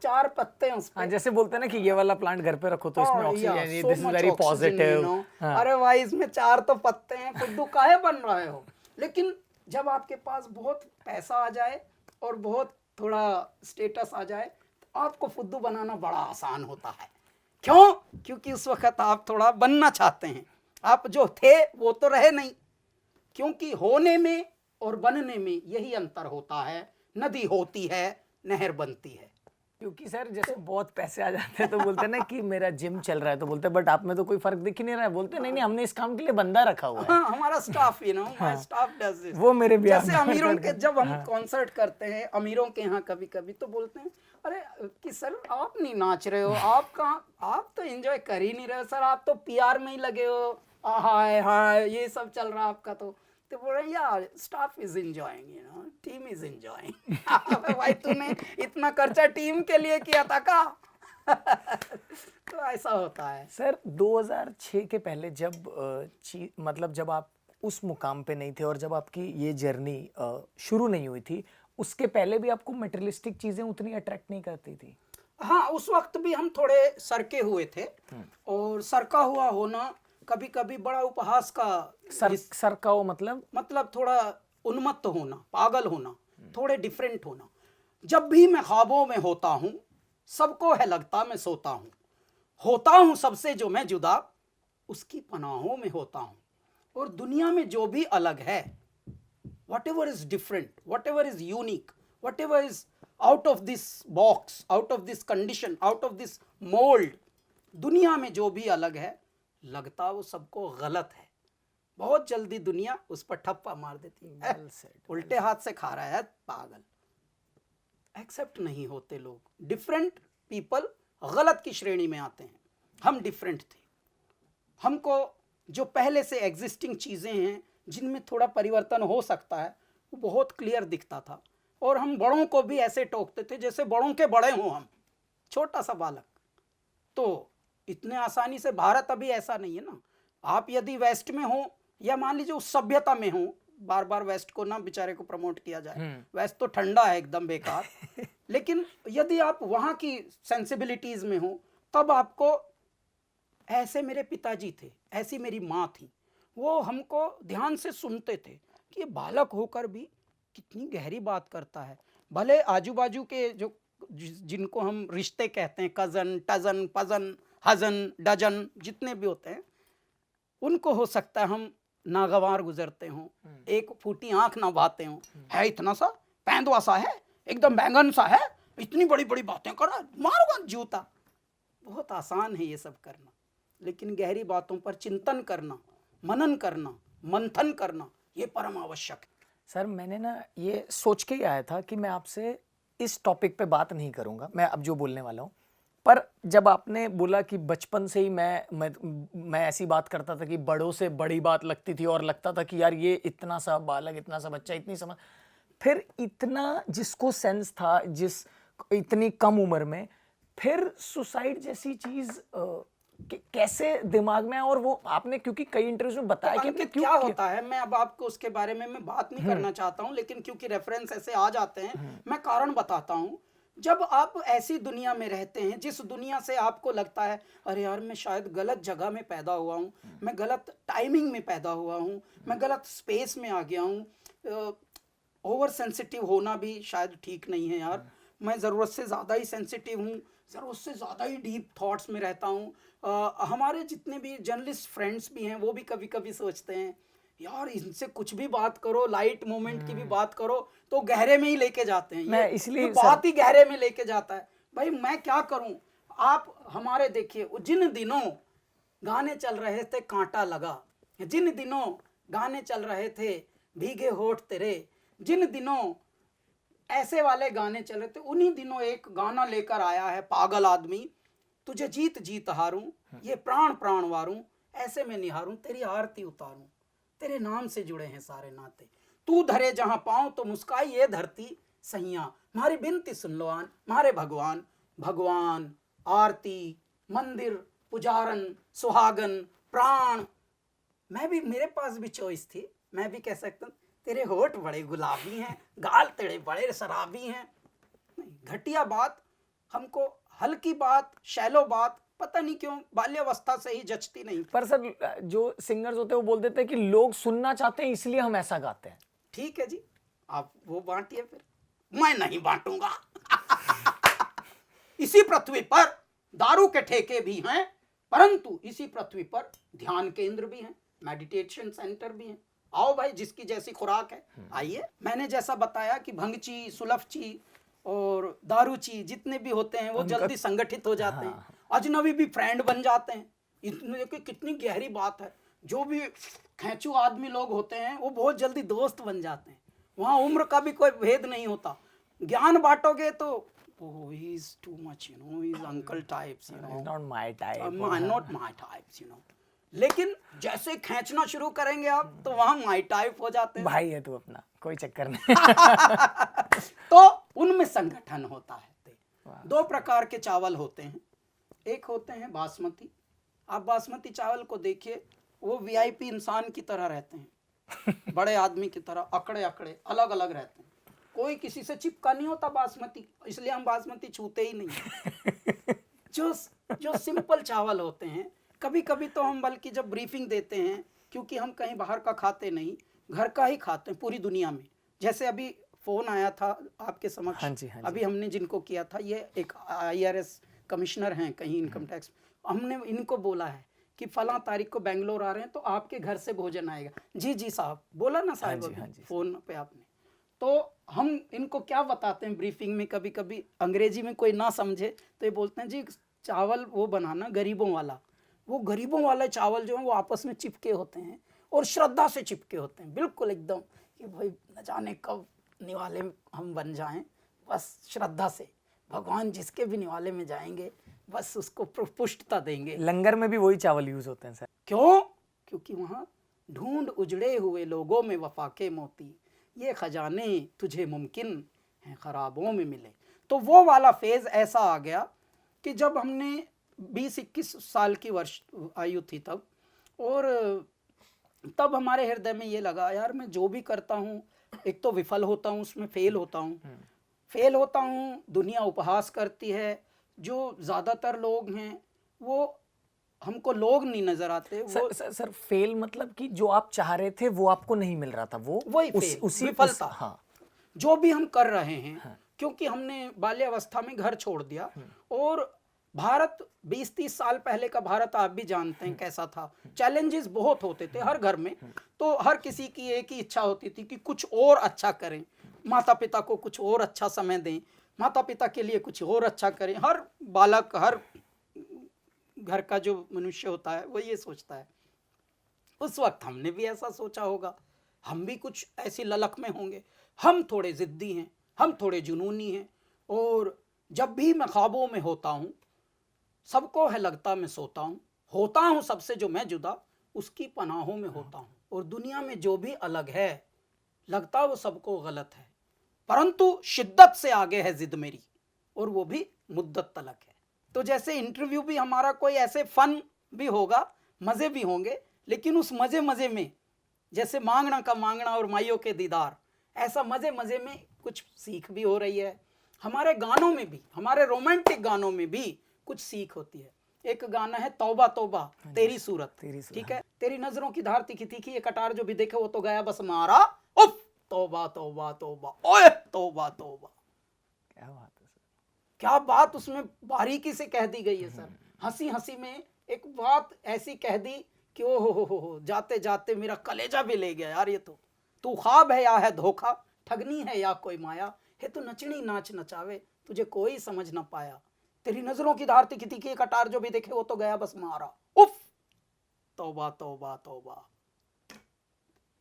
4 पत्ते हैं उस पे। हाँ, जैसे बोलते हैं ना कि ये वाला प्लांट घर पे रखो तो इसमें oxygen, so this is much very oxygen, positive. you know। अरे भाई, इसमें 4 तो पत्ते हैं, फुद्दू काहे बन रहे हो? लेकिन जब आपके पास बहुत पैसा आ जाए और बहुत थोड़ा स्टेटस आ जाए, तो आपको फुद्दू बनाना बड़ा आसान होता है। क्यों? क्योंकि उस वक्त आप थोड़ा बनना चाहते हैं, आप जो थे वो तो रहे नहीं। क्योंकि होने में और बनने में यही अंतर होता है। नदी होती है, नहर बनती है। क्योंकि सर जैसे बहुत पैसे आ जाते हैं तो बोलते हैं ना कि मेरा जिम चल रहा है, तो बोलते हैं बट आप में तो कोई फर्क दिख ही नहीं रहा है। बोलते हैं नहीं नहीं, हमने इस काम के लिए बंदा रखा हुआ है। हाँ, हमारा staff, you know, my staff does this. वो मेरे भी जैसे अमीरों के, जब हम कॉन्सर्ट करते हैं अमीरों के यहाँ कभी कभी, तो बोलते हैं अरे कि सर आप नहीं नाच रहे हो, आप कहाँ, आप तो एंजॉय कर ही नहीं रहे हो सर, आप तो पीआर में ही लगे हो, हाय हाय ये सब चल रहा है आपका। तो बोल रहे यार, staff is enjoying, you know, team is enjoying. भाई तूने इतना खर्चा टीम के लिए किया था का? तो ऐसा होता है सर। 2006 के पहले जब मतलब जब आप उस मुकाम पे नहीं थे और जब आपकी ये जर्नी शुरू नहीं हुई थी, उसके पहले भी आपको मटेरियलिस्टिक चीजें उतनी अट्रैक्ट नहीं करती थी? हाँ, उस वक्त भी हम थोड़े सरके हुए थे, और सरका हुआ होना कभी कभी बड़ा उपहास का। सरका हो मतलब थोड़ा उन्मत्त होना, पागल होना, थोड़े डिफरेंट होना। जब भी मैं ख्वाबों में होता हूँ, सबको है लगता मैं सोता हूँ सबसे जो मैं जुदा, उसकी पनाहों में होता हूँ। और दुनिया में जो भी अलग है, whatever is different, whatever is unique, whatever is out of this box, out of this condition, out of this mold, दुनिया में जो भी अलग है, लगता वो सबको गलत है। बहुत जल्दी दुनिया उस पर ठप्पा मार देती है, उल्टे हाथ से खा रहा है पागल। एक्सेप्ट नहीं होते लोग। डिफरेंट पीपल गलत की श्रेणी में आते हैं। हम डिफरेंट थे। हमको जो पहले से एग्जिस्टिंग चीज़ें हैं जिनमें थोड़ा परिवर्तन हो सकता है, वो बहुत क्लियर दिखता था। और हम बड़ों को भी ऐसे टोकते थे जैसे बड़ों के बड़े हों हम, छोटा सा बालक। तो इतने आसानी से भारत अभी ऐसा नहीं है ना। आप यदि वेस्ट में हो, या मान लीजिए उस सभ्यता में हो, बार बार वेस्ट को ना बेचारे को प्रमोट किया जाए, वेस्ट तो ठंडा है एकदम बेकार। लेकिन यदि आप वहाँ की सेंसिबिलिटीज में हो, तब आपको, ऐसे मेरे पिताजी थे, ऐसी मेरी माँ थी, वो हमको ध्यान से सुनते थे कि ये बालक होकर भी कितनी गहरी बात करता है। भले आजू बाजू के जो जिनको हम रिश्ते कहते हैं, कज़न, टज़न, पज़न, हज़न, डजन, जितने भी होते हैं, उनको हो सकता है हम नागवार गुजरते हों, एक फूटी आंख ना भाते हों, है इतना सा पैंदवा सा है, एकदम बैंगन सा है, इतनी बड़ी बड़ी बातें कर रहा, मारूंगा जूता। बहुत आसान है ये सब करना, लेकिन गहरी बातों पर चिंतन करना, मनन करना, मंथन करना, ये परम आवश्यक है। सर मैंने ना ये सोच के ही आया था कि मैं आपसे इस टॉपिक पे बात नहीं करूंगा, मैं अब जो बोलने वाला हूँ। पर जब आपने बोला कि बचपन से ही मैं ऐसी बात करता था कि बड़ों से बड़ी बात लगती थी और लगता था कि यार ये इतना सा बालक, इतना सा बच्चा, इतनी समझ, फिर इतना जिसको सेंस था, जिस इतनी कम उम्र में, फिर सुसाइड जैसी चीज कैसे दिमाग में, और वो आपने क्योंकि कई इंटरव्यूज में बताया कि आपने अंकित क्यों क्या किया। होता है, मैं अब आपको उसके बारे में मैं बात नहीं करना चाहता हूँ, लेकिन क्योंकि रेफरेंस ऐसे आ जाते हैं मैं कारण बताता हूँ। जब आप ऐसी दुनिया में रहते हैं जिस दुनिया से आपको लगता है अरे यार मैं शायद गलत जगह में पैदा हुआ हूँ, मैं गलत टाइमिंग में पैदा हुआ हूँ, मैं गलत स्पेस में आ गया हूँ, ओवर सेंसिटिव होना भी शायद ठीक नहीं है यार, मैं ज़रूरत से ज़्यादा ही सेंसिटिव हूँ, ज़रूरत से ज़्यादा ही डीप थॉट्स में रहता हूँ। हमारे जितने भी जर्नलिस्ट फ्रेंड्स भी हैं वो भी कभी कभी सोचते हैं यार इनसे कुछ भी बात करो, लाइट मोमेंट की भी बात करो तो गहरे में ही लेके जाते हैं। मैं ये इसलिए बहुत ही गहरे में लेके जाता है। भाई मैं क्या करूं, आप हमारे देखिए जिन दिनों गाने चल रहे थे कांटा लगा, जिन दिनों गाने चल रहे थे भीगे होठ तेरे, जिन दिनों ऐसे वाले गाने चल रहे थे, उन्हीं दिनों एक गाना लेकर आया है पागल आदमी, तुझे जीत जीत हारूं, ये प्राण प्राण वारूं, ऐसे में निहारूं तेरी आरती उतारूं, तेरे नाम से जुड़े हैं सारे नाते, तू धरे जहां पाऊं तो मुस्काई ये धरती सैया, मारी बिनती सुन लो आन मारे भगवान, भगवान आरती मंदिर पुजारन सुहागन प्राण। मैं भी, मेरे पास भी चॉइस थी, मैं भी कह सकता हूं तेरे होठ बड़े गुलाबी हैं, गाल तेरे बड़े शराबी हैं। नहीं, घटिया बात हमको, हल्की बात, शैलो बात पता नहीं क्यों बाल्यावस्था से ही जचती नहीं। पर सर जो सिंगर्स होते हैं वो बोल देते हैं कि लोग सुनना चाहते हैं इसलिए हम ऐसा गाते हैं। ठीक है जी, आप वो बांटिए, फिर मैं नहीं बांटूंगा। इसी पृथ्वी पर दारू के ठेके भी हैं, परंतु इसी पृथ्वी पर ध्यान केंद्र भी हैं, मेडिटेशन सेंटर भी हैं। आओ भाई, जिसकी जैसी खुराक है आइए। मैंने जैसा बताया कि भंगची, सुलफची और दारूची जितने भी होते हैं वो जल्दी संगठित हो जाते हैं, अजनबी भी फ्रेंड बन जाते हैं। इतने की कितनी गहरी बात है, जो भी खेचू आदमी लोग होते हैं वो बहुत जल्दी दोस्त बन जाते हैं। वहाँ उम्र का भी कोई भेद नहीं होता। ज्ञान बांटोगे तो oh he is too much, you know, he is uncle types, you know, Not my type. not my types, you know। लेकिन जैसे खींचना शुरू करेंगे आप तो वहाँ माई टाइप हो जाते हैं। भाई है तू अपना, कोई चक्कर नहीं। तो उनमें संगठन होता है। दो प्रकार के चावल होते हैं, एक होते हैं बासमती। आप बासमती चावल को देखिए, वो वीआईपी इंसान की तरह रहते हैं, बड़े आदमी की तरह अकड़े अकड़े अलग अलग रहते हैं, कोई किसी से चिपका नहीं होता बासमती, इसलिए हम बासमती छूते ही नहीं। जो सिंपल चावल होते हैं, कभी कभी तो हम बल्कि जब ब्रीफिंग देते हैं, क्योंकि हम कहीं बाहर का खाते नहीं, घर का ही खाते हैं पूरी दुनिया में। जैसे अभी फोन आया था आपके समक्ष, हाँ जी, हाँ जी। अभी हमने जिनको किया था, ये एक IRS कमिश्नर हैं कहीं इनकम टैक्स, हमने इनको बोला है कि फला तारीख को बेंगलोर आ रहे हैं तो आपके घर से भोजन आएगा। जी जी साहब, बोला ना साहब अभी फोन पे आपने। तो हम इनको क्या बताते हैं ब्रीफिंग में, कभी कभी अंग्रेजी में कोई ना समझे तो ये बोलते हैं जी चावल वो बनाना गरीबों वाला। वो गरीबों वाले चावल जो हैं वो आपस में चिपके होते हैं और श्रद्धा से चिपके होते हैं, बिल्कुल एकदम कि भाई न जाने कब निवाले हम बन जाएं, बस श्रद्धा से भगवान जिसके भी निवाले में जाएंगे बस उसको पुष्टता देंगे। लंगर में भी वही चावल यूज होते हैं सर। क्यों? क्योंकि वहाँ ढूंढ उजड़े हुए लोगों में वफा के मोती, ये खजाने तुझे मुमकिन हैं खराबों में मिले। तो वो वाला फेज ऐसा आ गया कि जब हमने 20-21 साल की वर्ष आयु थी तब, और तब हमारे हृदय में ये लगा यार मैं जो भी करता हूँ एक तो विफल होता हूँ, उसमें फेल होता हूँ, दुनिया उपहास करती है, जो ज़्यादातर लोग हैं वो हमको लोग नहीं नजर आते। वो सर फेल मतलब कि जो आप चाह रहे थे वो आपको नहीं मिल रहा था, वो वही फेल, विफलता। हाँ, जो भी हम कर रहे हैं, हाँ, क्योंकि हमने बाल्यावस्था में घर छोड़ दिया, और भारत 20-30 साल पहले का भारत आप भी जानते हैं कैसा था। चैलेंजेस बहुत होते थे हर घर में, तो हर किसी की एक ही इच्छा होती थी कि कुछ और अच्छा करें, माता पिता को कुछ और अच्छा समय दें, माता पिता के लिए कुछ और अच्छा करें। हर बालक, हर घर का जो मनुष्य होता है वो ये सोचता है। उस वक्त हमने भी ऐसा सोचा होगा हम भी कुछ ऐसी ललक में होंगे। हम थोड़े ज़िद्दी हैं, हम थोड़े जुनूनी हैं, और जब भी मैं ख्वाबों में होता हूँ, सबको है लगता मैं सोता हूँ सबसे जो मैं जुदा, उसकी पनाहों में होता हूँ। और दुनिया में जो भी अलग है, लगता वो सबको गलत है, परंतु शिद्दत से आगे है जिद मेरी, और वो भी मुद्दत तलक है। तो जैसे इंटरव्यू भी हमारा कोई ऐसे फन भी होगा, मज़े भी होंगे, लेकिन उस मज़े मज़े में, जैसे मांगना का मांगना और माइयों के दीदार, ऐसा मज़े मज़े में कुछ सीख भी हो रही है। हमारे गानों में भी, हमारे रोमांटिक गानों में भी कुछ सीख होती है। एक गाना है तौबा तौबा तेरी सूरत, ठीक है, तेरी नजरों की धार तीखी तीखी, ये कटार जो भी देखे वो तो गया बस मारा, उफ तौबा तौबा तौबा, ओए तौबा तौबा। क्या बात है सर, क्या बात उसमें बारीकी से कह दी गई है सर। हंसी हंसी में एक बात ऐसी कह दी कि ओ हो, जाते जाते मेरा कलेजा भी ले गया यार। ये तो तू ख्वाब है या है धोखा, ठगनी है या कोई माया, है तो नचनी नाच नचावे, तुझे कोई समझ ना पाया, तेरी नजरों की धार तीखी तीखी, कटार जो भी देखे वो तो गया बस मारा, उफ तौबा तौबा तौबा।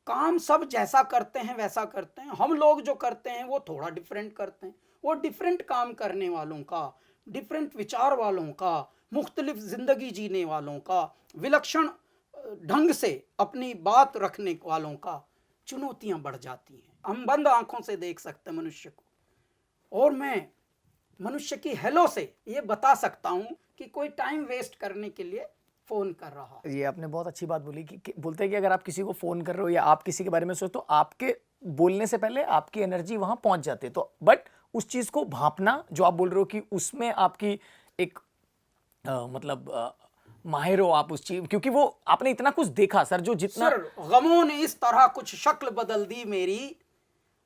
काम सब जैसा करते हैं वैसा करते हैं, हम लोग जो करते हैं वो थोड़ा डिफरेंट करते हैं। वो डिफरेंट काम करने वालों का, डिफरेंट विचार वालों का, मुख्तलिफ जिंदगी जीने वालों का, विलक्षण ढंग से अपनी बात रखने वालों का चुनौतियां बढ़ जाती हैं। हम बंद आंखों से देख सकते हैं मनुष्य को, और मैं मनुष्य की हेलो से ये बता सकता हूं कि कोई टाइम वेस्ट करने के लिए फोन कर रहा है। ये आपने बहुत अच्छी बात बोली कि बोलते हैं कि अगर आप किसी को फोन कर रहे हो या आप किसी के बारे में सोचो, तो आपके बोलने से पहले आपकी एनर्जी वहां पहुंच जाती है। तो बट उस चीज को भांपना जो आप बोल रहे हो कि उसमें आपकी एक माहिर हो आप उस चीज, क्योंकि वो आपने इतना कुछ देखा सर, जो जितना सर गमों ने इस तरह कुछ शक्ल बदल दी मेरी,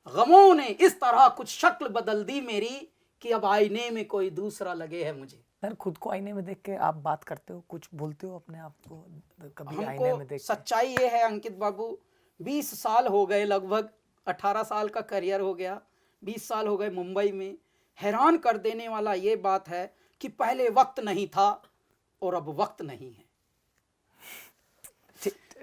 गमों ने इस तरह कुछ शक्ल बदल दी मेरी, कि अब आईने में कोई दूसरा लगे है मुझे। सर खुद को आईने में देख के आप बात करते हो, कुछ बोलते हो अपने आप को कभी आईने में हमको देख के? सच्चाई ये है अंकित बाबू, 20 साल हो गए, लगभग 18 साल का करियर हो गया, 20 साल हो गए मुंबई में। हैरान कर देने वाला ये बात है कि पहले वक्त नहीं था और अब वक्त नहीं है।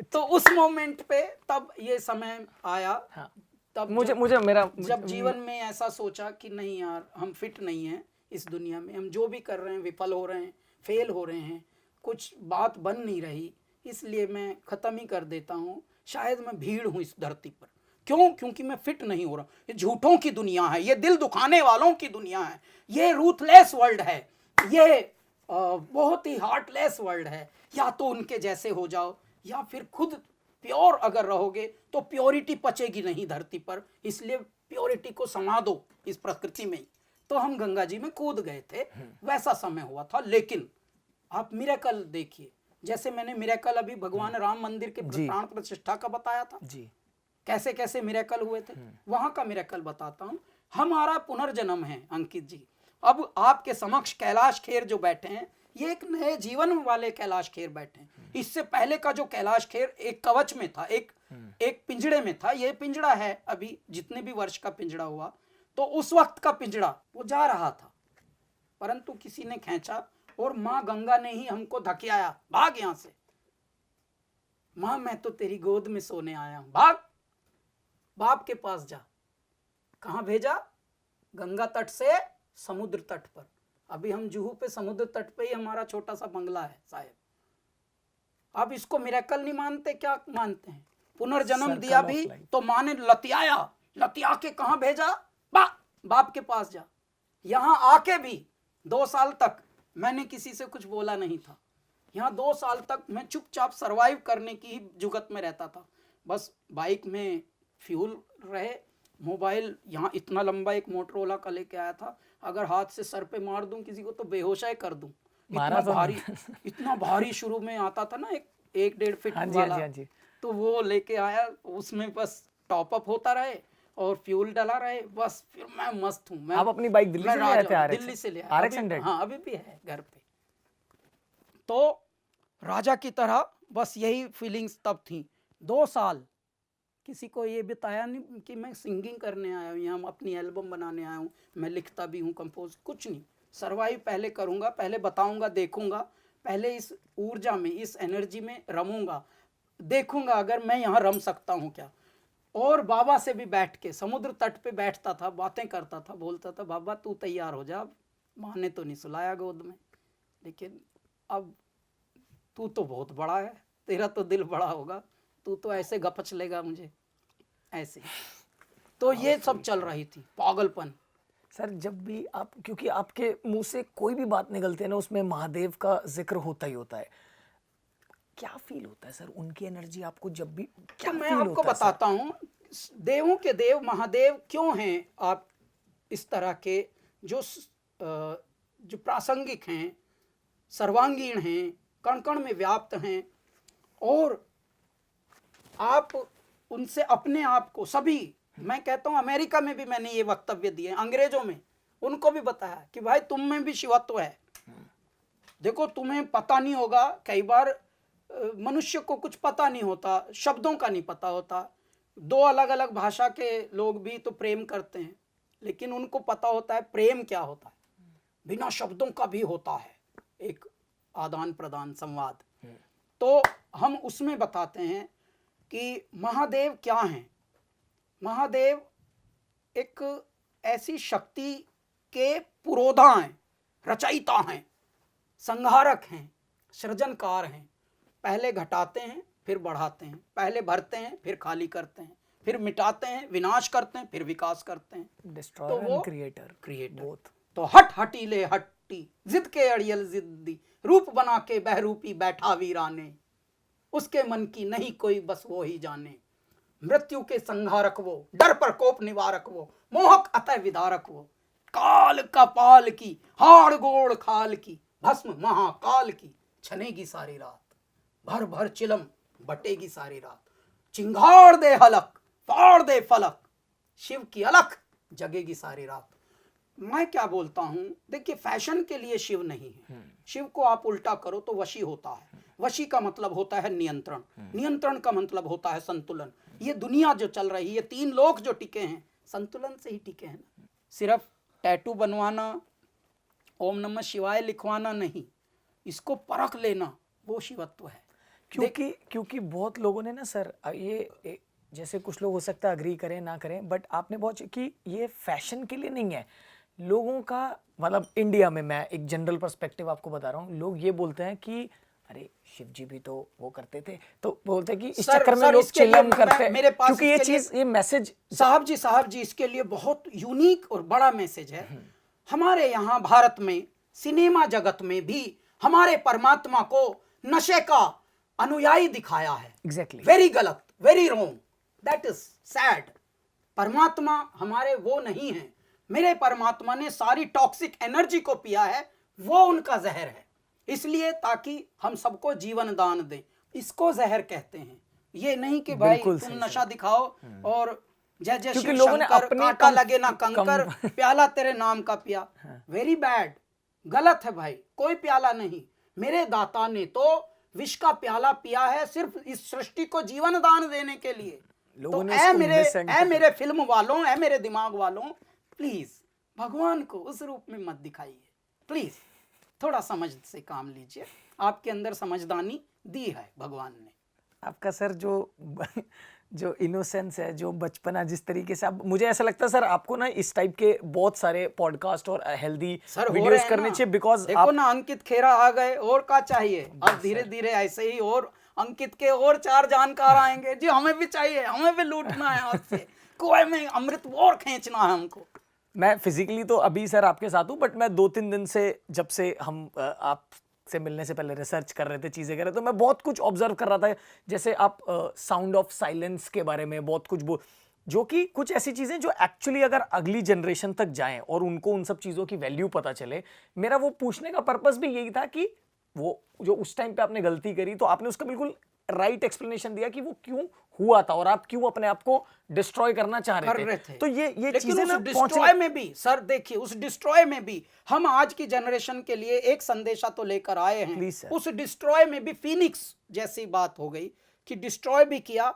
तो उस मोमेंट पे तब ये समय आया। हाँ। तब मुझे मेरा जब जीवन में ऐसा सोचा कि नहीं यार, हम फिट नहीं हैं इस दुनिया में, हम जो भी कर रहे हैं विफल हो रहे हैं, फेल हो रहे हैं, कुछ बात बन नहीं रही, इसलिए मैं ख़त्म ही कर देता हूँ। शायद मैं भीड़ हूँ इस धरती पर, क्यों? क्योंकि मैं फिट नहीं हो रहा। ये झूठों की दुनिया है, ये दिल दुखाने वालों की दुनिया है, ये रूथलेस वर्ल्ड है, ये बहुत ही हार्टलेस वर्ल्ड है। या तो उनके जैसे हो जाओ, या फिर खुद प्योर अगर रहोगे तो प्योरिटी पचेगी नहीं धरती पर, इसलिए प्योरिटी को समा दो इस प्रकृति में ही। तो हम गंगा जी में कूद गए थे, वैसा समय हुआ था। लेकिन आप मिरेकल देखिए, जैसे मैंने मिरेकल अभी भगवान राम मंदिर के प्राण प्रतिष्ठा का बताया था जी, कैसे कैसे मिरेकल हुए थे, वहां का मिरेकल बताता हूं। हमारा पुनर्जन्म है अंकित जी। अब आपके समक्ष कैलाश खेर जो बैठे हैं, ये एक नए जीवन वाले कैलाश खेर बैठे हैं। इससे पहले का जो कैलाश खेर एक कवच में था, एक पिंजड़े में था। ये पिंजड़ा है अभी जितने भी वर्ष का पिंजड़ा हुआ, तो उस वक्त का पिंजड़ा वो जा रहा था, परंतु किसी ने खींचा और माँ गंगा ने ही हमको धकेलाया, भाग यहां से, माँ मैं तो तेरी गोद में सोने आया हूं, भाग बाप के पास जा। कहां भेजा? गंगा तट से समुद्र तट पर। अभी हम जुहू पे समुद्र तट पे ही हमारा छोटा सा बंगला है साहब। अब इसको मिरेकल नहीं मानते, क्या मानते हैं? पुनर्जन्म दिया भी तो माँ ने लतियाया, लतिया के कहां भेजा? बाप के पास जा। यहां आके भी 2 साल तक मैंने किसी से कुछ बोला नहीं था। यहाँ 2 साल तक मैं चुपचाप सरवाइव करने की ही जुगत में रहता था। बस बाइक में फ्यूल रहे, मोबाइल यहाँ इतना लंबा एक मोटरोला का लेके आया था, अगर हाथ से सर पे मार दूं किसी को तो बेहोशाई कर दूं, इतना भारी शुरू में आता था ना, एक 1.5 फीट वाला, तो वो लेके आया। उसमें बस टॉपअप होता रहे और फ्यूल डला रहे, बस फिर मैं मस्त हूँ। आप अपनी बाइक दिल्ली से ले आए थे? दिल्ली से ले आए। हाँ अभी भी है घर पे। तो राजा की तरह बस यही फीलिंग्स तब थी। 2 साल किसी को ये बताया नहीं कि मैं सिंगिंग करने आया हूँ, यहाँ अपनी एल्बम बनाने आया हूँ, मैं लिखता भी हूँ, कंपोज, कुछ नहीं। सरवाइव पहले करूँगा, पहले बताऊँगा, देखूँगा, पहले इस ऊर्जा में, इस एनर्जी में रमूँगा, देखूँगा अगर मैं यहाँ रम सकता हूँ क्या। और बाबा से भी बैठ के समुद्र तट पे बैठता था, बातें करता था, बोलता था बाबा तू तैयार हो जा, माँ ने तो नहीं सुलाया गोद में, लेकिन अब तू तो बहुत बड़ा है, तेरा तो दिल बड़ा होगा, तू तो ऐसे गपच लेगा मुझे ऐसे। तो ये सब चल रही थी पागलपन। सर जब भी आप, क्योंकि आपके मुंह से कोई भी बात निकलती है ना उसमें महादेव का जिक्र होता ही होता है, क्या फील होता है सर उनकी एनर्जी आपको जब भी, क्या तो मैं फील आपको होता है सर? बताता हूँ देवों के देव महादेव क्यों हैं। आप इस तरह के जो प्रासंगिक हैं, सर्वांगीण हैं, कण कण में व्याप्त हैं, और आप उनसे अपने आप को सभी, मैं कहता हूँ अमेरिका में भी मैंने ये वक्तव्य दिए, अंग्रेजों में उनको भी बताया कि भाई तुम में भी शिवत्व है। देखो तुम्हें पता नहीं होगा, कई बार मनुष्य को कुछ पता नहीं होता, शब्दों का नहीं पता होता। दो अलग अलग भाषा के लोग भी तो प्रेम करते हैं, लेकिन उनको पता होता है प्रेम क्या होता है, बिना शब्दों का भी होता है एक आदान प्रदान संवाद। तो हम उसमें बताते हैं कि महादेव क्या हैं। महादेव एक ऐसी शक्ति के पुरोधा हैं, रचयिता हैं, संहारक हैं, सृजनकार हैं। पहले घटाते हैं फिर बढ़ाते हैं, पहले भरते हैं फिर खाली करते हैं, फिर मिटाते हैं, विनाश करते हैं, फिर विकास करते हैं। Destroyer and creator both. तो हट हटीले हट्टी, जिद के अड़ियल जिद्दी, रूप बना के बहरूपी बैठा वीराने, उसके मन की नहीं कोई बस वो ही जाने। मृत्यु के संहारक वो, डर पर कोप निवारक वो, मोहक अतः विदारक वो, काल कपाल की हाड़ गोड़ खाल की, भस्म महाकाल की छनेगी सारी रात, भर भर चिलम बटेगी सारी रात, चिंगाड़ दे हलक फाड़ दे फलक, शिव की अलख जगेगी सारी रात। मैं क्या बोलता हूं, देखिए फैशन के लिए शिव नहीं है। शिव को आप उल्टा करो तो वशी होता है। वशी का मतलब होता है नियंत्रण, नियंत्रण का मतलब होता है संतुलन। ये दुनिया जो चल रही है, तीन लोग जो टिके हैं संतुलन से ही टिके हैं ना। सिर्फ टैटू बनवाना, ओम नमः शिवाय लिखवाना नहीं, इसको परख लेना, वो शिवत्व है। क्योंकि बहुत लोगों ने ना सर ये जैसे कुछ लोग हो सकता है अग्री करें ना करें, बट आपने बहुत कि ये फैशन के लिए नहीं है लोगों का, मतलब इंडिया में मैं एक जनरल पर्सपेक्टिव आपको बता रहा हूँ, लोग ये बोलते हैं कि अरे शिव जी भी तो वो करते थे, तो बोलते हैं कि इस चक्कर में लोग चिलम करते हैं, मेरे पास क्योंकि ये चीज, ये मैसेज साहब जी इसके लिए बहुत यूनिक और बड़ा मैसेज है। हमारे यहाँ भारत में सिनेमा जगत में भी हमारे परमात्मा को नशे का अनुयायी दिखाया है। एग्जैक्टली, वेरी गलत, very wrong, that is sad. परमात्मा हमारे वो नहीं है। मेरे परमात्मा ने सारी टॉक्सिक एनर्जी को पिया है, वो उनका जहर है, इसलिए ताकि हम सबको जीवन दान दें, इसको जहर कहते हैं। ये नहीं कि भाई तुम नशा दिखाओ और जय जय शिव शंकर, कांटा लगे ना कंकर, प्याला तेरे नाम का पिया। वेरी बैड, गलत है भाई, कोई प्याला नहीं। मेरे दाता ने तो विष का प्याला पिया है सिर्फ इस सृष्टि को जीवन दान देने के लिए। तो ऐ मेरे फिल्म वालों, ऐ मेरे दिमाग वालों, प्लीज भगवान को उस रूप में मत दिखाइए, प्लीज थोड़ा समझ से काम लीजिए। आपके अंदर समझदानी दी है भगवान ने। आपका सर जो इनोसेंस है, जो बचपना, जिस तरीके से आप, मुझे ऐसा लगता है सर आपको ना इस टाइप के बहुत सारे पॉडकास्ट और हेल्दी वीडियोस करने चाहिए, बिकॉज देखो ना अंकित खेरा आ गए, और क्या चाहिए। अब धीरे धीरे ऐसे ही और अंकित के और 4 जानकार आएंगे जी, हमें भी चाहिए, हमें भी लूटना है आपसे, कुएं में अमृत और खींचना है हमको। मैं फिजिकली तो अभी सर आपके साथ हूँ, बट मैं 2-3 दिन से, जब से हम आप से मिलने से पहले रिसर्च कर रहे थे, चीज़ें कर रहे थे, तो मैं बहुत कुछ ऑब्जर्व कर रहा था। जैसे आप साउंड ऑफ साइलेंस के बारे में बहुत कुछ जो कि कुछ ऐसी चीज़ें जो एक्चुअली अगर अगली जनरेशन तक जाएं और उनको उन सब चीज़ों की वैल्यू पता चले। मेरा वो पूछने का पर्पस भी यही था कि वो जो उस टाइम पे आपने गलती करी, तो आपने उसका बिल्कुल राइट एक्सप्लेनेशन दिया कि वो क्यों हुआ था और आप क्यों अपने आप को डिस्ट्रॉय करना चाह रहे थे। तो ये चीजें ना डिस्ट्रॉय में भी सर, देखिए उस डिस्ट्रॉय में भी हम आज की जनरेशन के लिए एक संदेशा तो लेकर आए हैं। उस डिस्ट्रॉय में भी फीनिक्स जैसी बात हो गई कि डिस्ट्रॉय भी किया,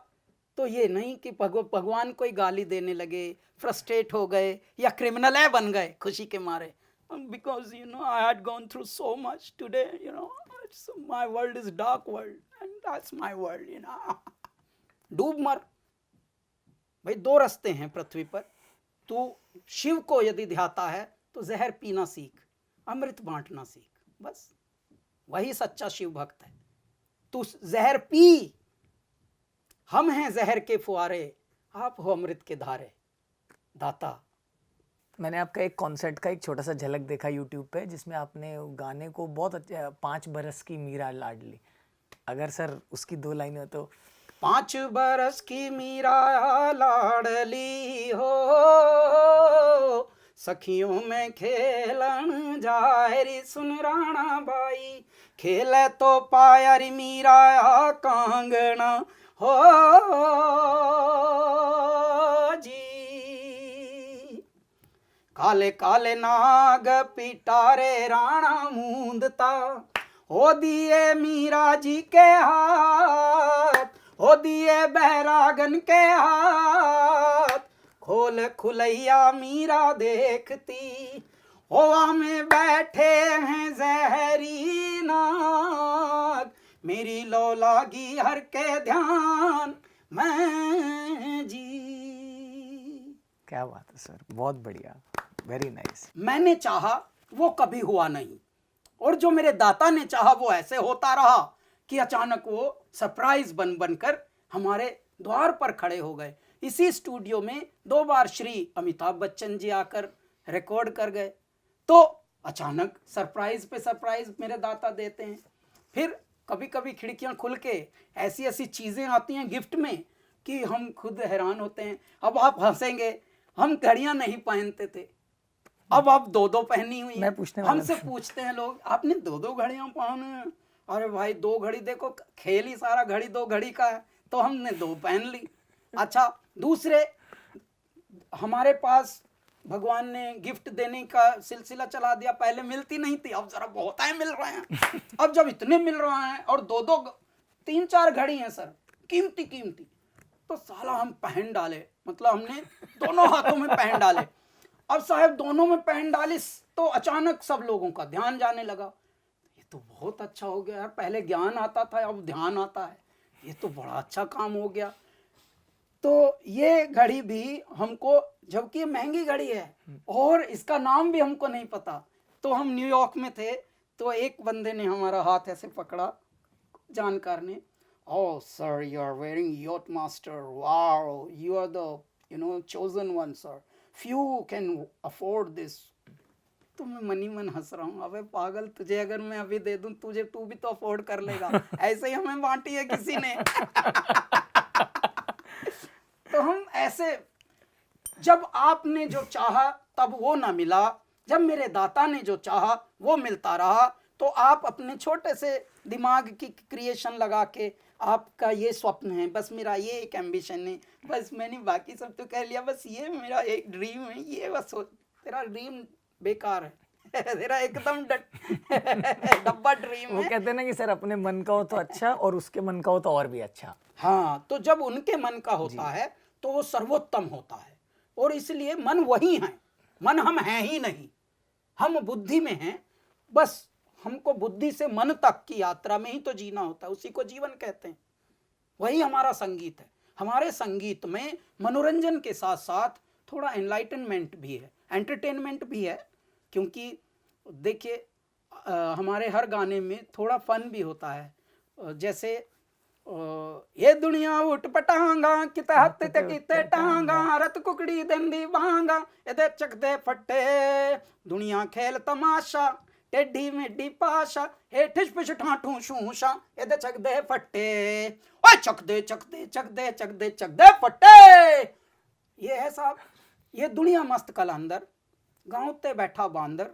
तो ये नहीं कि भगवान को ही गाली देने लगे, फ्रस्ट्रेट हो गए या क्रिमिनल बन गए खुशी के मारे। Because I had gone through so much today, my world is dark world and that's my world, डूब मर, भाई दो रास्ते हैं पृथ्वी पर, तू शिव को यदि ध्याता है तो जहर पीना सीख, अमृत बांटना सीख, बस वही सच्चा शिव भक्त है। तू जहर पी, हम हैं जहर के फुआरे, आप हो अमृत के धारे, दाता। मैंने आपका एक कॉन्सर्ट का एक छोटा सा झलक देखा यूट्यूब पे, जिसमें आपने गाने को बहुत अच्छा 5 बरस की मीरा लाडली, अगर सर उसकी 2 लाइनें हो तो। 5 बरस की मीरा लाडली हो, सखियों में खेलन जाए री सुन राणा बाई, खेले तो पाया री मीरा कांगना हो जी। काले काले नाग पिटारे राणा मूंदता, हो दिए मीरा जी के हाथ, हो दिए बैरागन के हाथ, खोल खुलैया मीरा देखती, होवा में बैठे हैं जहरी नाग, मेरी लो लागी हर के ध्यान में जी। क्या बात है सर, बहुत बढ़िया, वेरी नाइस। मैंने चाहा वो कभी हुआ नहीं, और जो मेरे दाता ने चाहा वो ऐसे होता रहा कि अचानक वो सरप्राइज बनकर हमारे द्वार पर खड़े हो गए। इसी स्टूडियो में 2 बार श्री अमिताभ बच्चन जी आकर रिकॉर्ड कर गए, तो अचानक सरप्राइज पे सरप्राइज मेरे दाता देते हैं। फिर कभी कभी खिड़कियां खुल के ऐसी ऐसी चीजें आती हैं गिफ्ट में कि हम खुद हैरान होते हैं। अब आप हंसेंगे, हम घड़ियां नहीं पहनते थे, अब आप 2 पहनी हुई मैं पूछने वाला हमसे पूछते हैं लोग, आपने 2 घड़ियां पहने? अरे भाई 2 घड़ी देखो, खेल ही सारा घड़ी 2 घड़ी का है, तो हमने 2 पहन ली। अच्छा, दूसरे हमारे पास भगवान ने गिफ्ट देने का सिलसिला चला दिया। पहले मिलती नहीं थी, अब जरा बहुत आए मिल रहे हैं। अब जब इतने मिल रहे हैं और 2 3-4 घड़ी हैं सर, कीमती कीमती, तो साला हम पहन डाले, मतलब हमने दोनों हाथों में पहन डाले। अब साहब दोनों में पहन डाली तो अचानक सब लोगों का ध्यान जाने लगा, ये तो बहुत अच्छा हो गया यार, पहले ज्ञान आता था अब ध्यान आता है, ये तो बड़ा अच्छा काम हो गया। तो ये घड़ी भी हमको, जबकि ये महंगी घड़ी है और इसका नाम भी हमको नहीं पता, तो हम न्यूयॉर्क में थे, तो एक बंदे ने हमारा हाथ ऐसे पकड़ा, जानकार ने, oh sir you are wearing yacht master, wow you are the chosen one sir, few can afford this। तो मैं मनी मन हंस रहा हूँ, अबे पागल, तुझे अगर मैं अभी दे दूं, तू भी तो अफोर्ड कर लेगा, ऐसे ही हमें बांटी है किसी ने। तो हम ऐसे, जब आपने जो चाहा तब वो ना मिला, जब मेरे दाता ने जो चाहा वो मिलता रहा, तो आप अपने छोटे से दिमाग की क्रिएशन लगा के, आपका ये स्वप्न है, बस मेरा ये एक एम्बिशन है, बस मैंने बाकी सब तो कह लिया, बस ये मेरा एक ड्रीम है, ये बस तेरा ड्रीम बेकार है। तेरा एकदम डब्बा ड्रीम है। वो कहते हैं ना कि सर अपने मन का हो तो अच्छा, और उसके मन का हो तो और भी अच्छा। हाँ, तो जब उनके मन का होता है तो वो सर्वोत्तम होता है, और इसलिए मन वही है, मन हम हैं ही नहीं, हम बुद्धि में हैं, बस हमको बुद्धि से मन तक की यात्रा में ही तो जीना होता है, उसी को जीवन कहते हैं। वही हमारा संगीत है। हमारे संगीत में मनोरंजन के साथ साथ थोड़ा एनलाइटनमेंट भी है, एंटरटेनमेंट भी है, क्योंकि देखिए हमारे हर गाने में थोड़ा फन भी होता है। जैसे ये दुनिया उठ पटांगा किते हत्ते ते किते टांगा, रत कुकड़ी देंदी बांगा, एदे चक दे फट्टे, दुनिया खेल तमाशा, टेढ़ी मेढ़ी पाशा, हे ठिश पिश ठाठू शूशा, एदे चक दे फट्टे, ओए चक दे चक दे चक दे चक दे चक दे फट्टे। ये है साहब, ये दुनिया मस्त कलंदर, गाँव ते बैठा बांदर,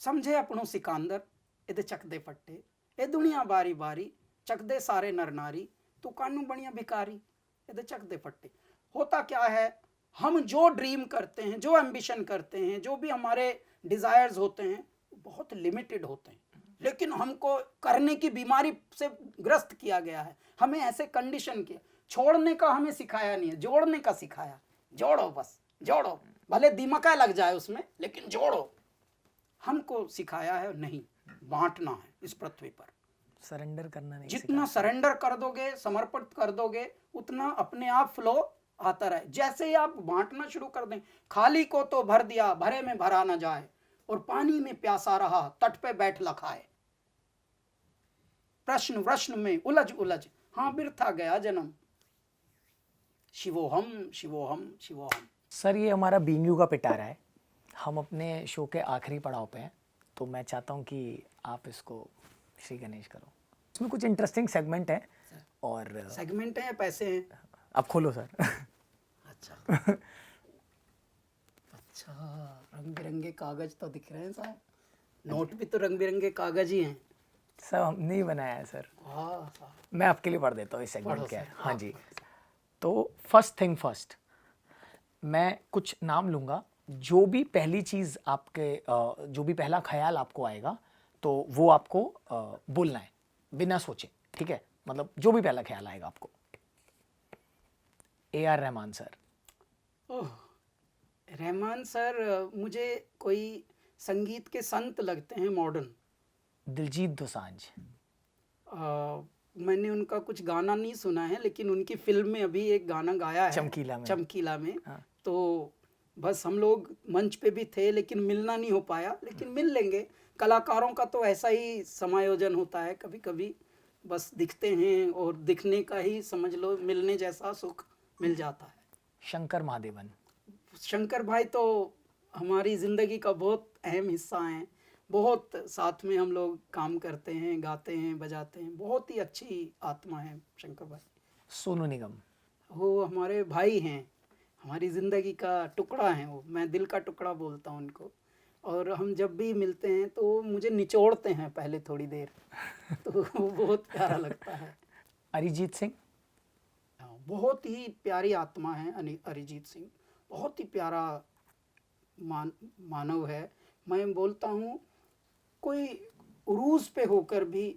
समझे अपनों सिकंदर, एदे चक दे फट्टे, ए दुनिया बारी बारी, चक दे सारे नर नारी, तू कानू बढ़िया भिकारी, एदे चक दे फट्टे। होता क्या है, हम जो ड्रीम करते हैं, जो एम्बिशन करते हैं, जो भी हमारे डिजायर्स होते हैं, बहुत लिमिटेड होते हैं, लेकिन हमको करने की बीमारी से ग्रस्त किया गया है, हमें ऐसे कंडीशन किया। छोड़ने का हमें सिखाया नहीं है, जोड़ने का सिखाया। जोड़ो, बस जोड़ो, भले दिमाग लग जाए उसमें, लेकिन जोड़ो। हमको सिखाया है नहीं, बांटना है इस पृथ्वी पर। सरेंडर करना नहीं। जितना सरेंडर कर दोगे, समर्पित कर दोगे, उतना अपने आप फ्लो आता रहे। जैसे ही आप बांटना शुरू कर दें, खाली को तो भर दिया, भरे में भरा ना जाए, और पानी में प्यासा रहा, तट पे बैठ लखाए। प्रश्न वृश्न में उलझ उलझ, हाँ बिरथा गया जन्म। शिवोहम शिवोहम शिवोहम। सर ये हमारा बींगू का पिटारा है, हम अपने शो के आखिरी पड़ाव पे हैं, तो मैं चाहता हूँ कि आप इसको श्री गणेश करो। इसमें कुछ इंटरेस्टिंग सेगमेंट है। और सेगमेंट है या पैसे हैं? आप खोलो सर। अच्छा अच्छा, रंग बिरंगे कागज तो दिख रहे हैं साहब, नोट भी तो रंग बिरंगे कागज ही हैं। सब हमने ही बनाया है सर। हाँ साहब, मैं आपके लिए पढ़ देता हूँ इस सेगमेंट पढ़ो क्या है। सर, हाँ आप जी, तो फर्स्ट थिंग फर्स्ट, मैं कुछ नाम लूँगा, जो भी पहली चीज़ आपके जो भी पहला ख्याल आपको आएगा तो वो आपको बोलना है बिना सोचे, ठीक है? मतलब जो भी पहला ख्याल आएगा आपको। AR Rahman sir. Oh, Rahman sir मुझे कोई संगीत के संत लगते हैं, मॉडर्न। दिलजीत दोसांझ। मैंने उनका कुछ गाना नहीं सुना है, लेकिन उनकी फिल्म में अभी एक गाना गाया है, चमकीला में। चमकीला में। हाँ। तो बस हम लोग मंच पे भी थे, लेकिन मिलना नहीं हो पाया, लेकिन मिल लेंगे। कलाकारों का तो ऐसा ही समायोजन होता है, कभी कभी बस दिखते हैं और दिखने का ही समझ लो मिलने जैसा सुख मिल जाता है। शंकर महादेवन। शंकर भाई तो हमारी ज़िंदगी का बहुत अहम हिस्सा हैं, बहुत साथ में हम लोग काम करते हैं, गाते हैं, बजाते हैं, बहुत ही अच्छी आत्मा है शंकर भाई। सोनू निगम। वो हमारे भाई हैं, हमारी ज़िंदगी का टुकड़ा है वो, मैं दिल का टुकड़ा बोलता हूँ उनको। और हम जब भी मिलते हैं तो वो मुझे निचोड़ते हैं पहले थोड़ी देर, तो वो बहुत प्यारा लगता है। अरिजीत सिंह। हाँ, बहुत ही प्यारी आत्मा है अरिजीत सिंह, बहुत ही प्यारा मानव है। मैं बोलता हूँ कोई उरूज पे होकर भी,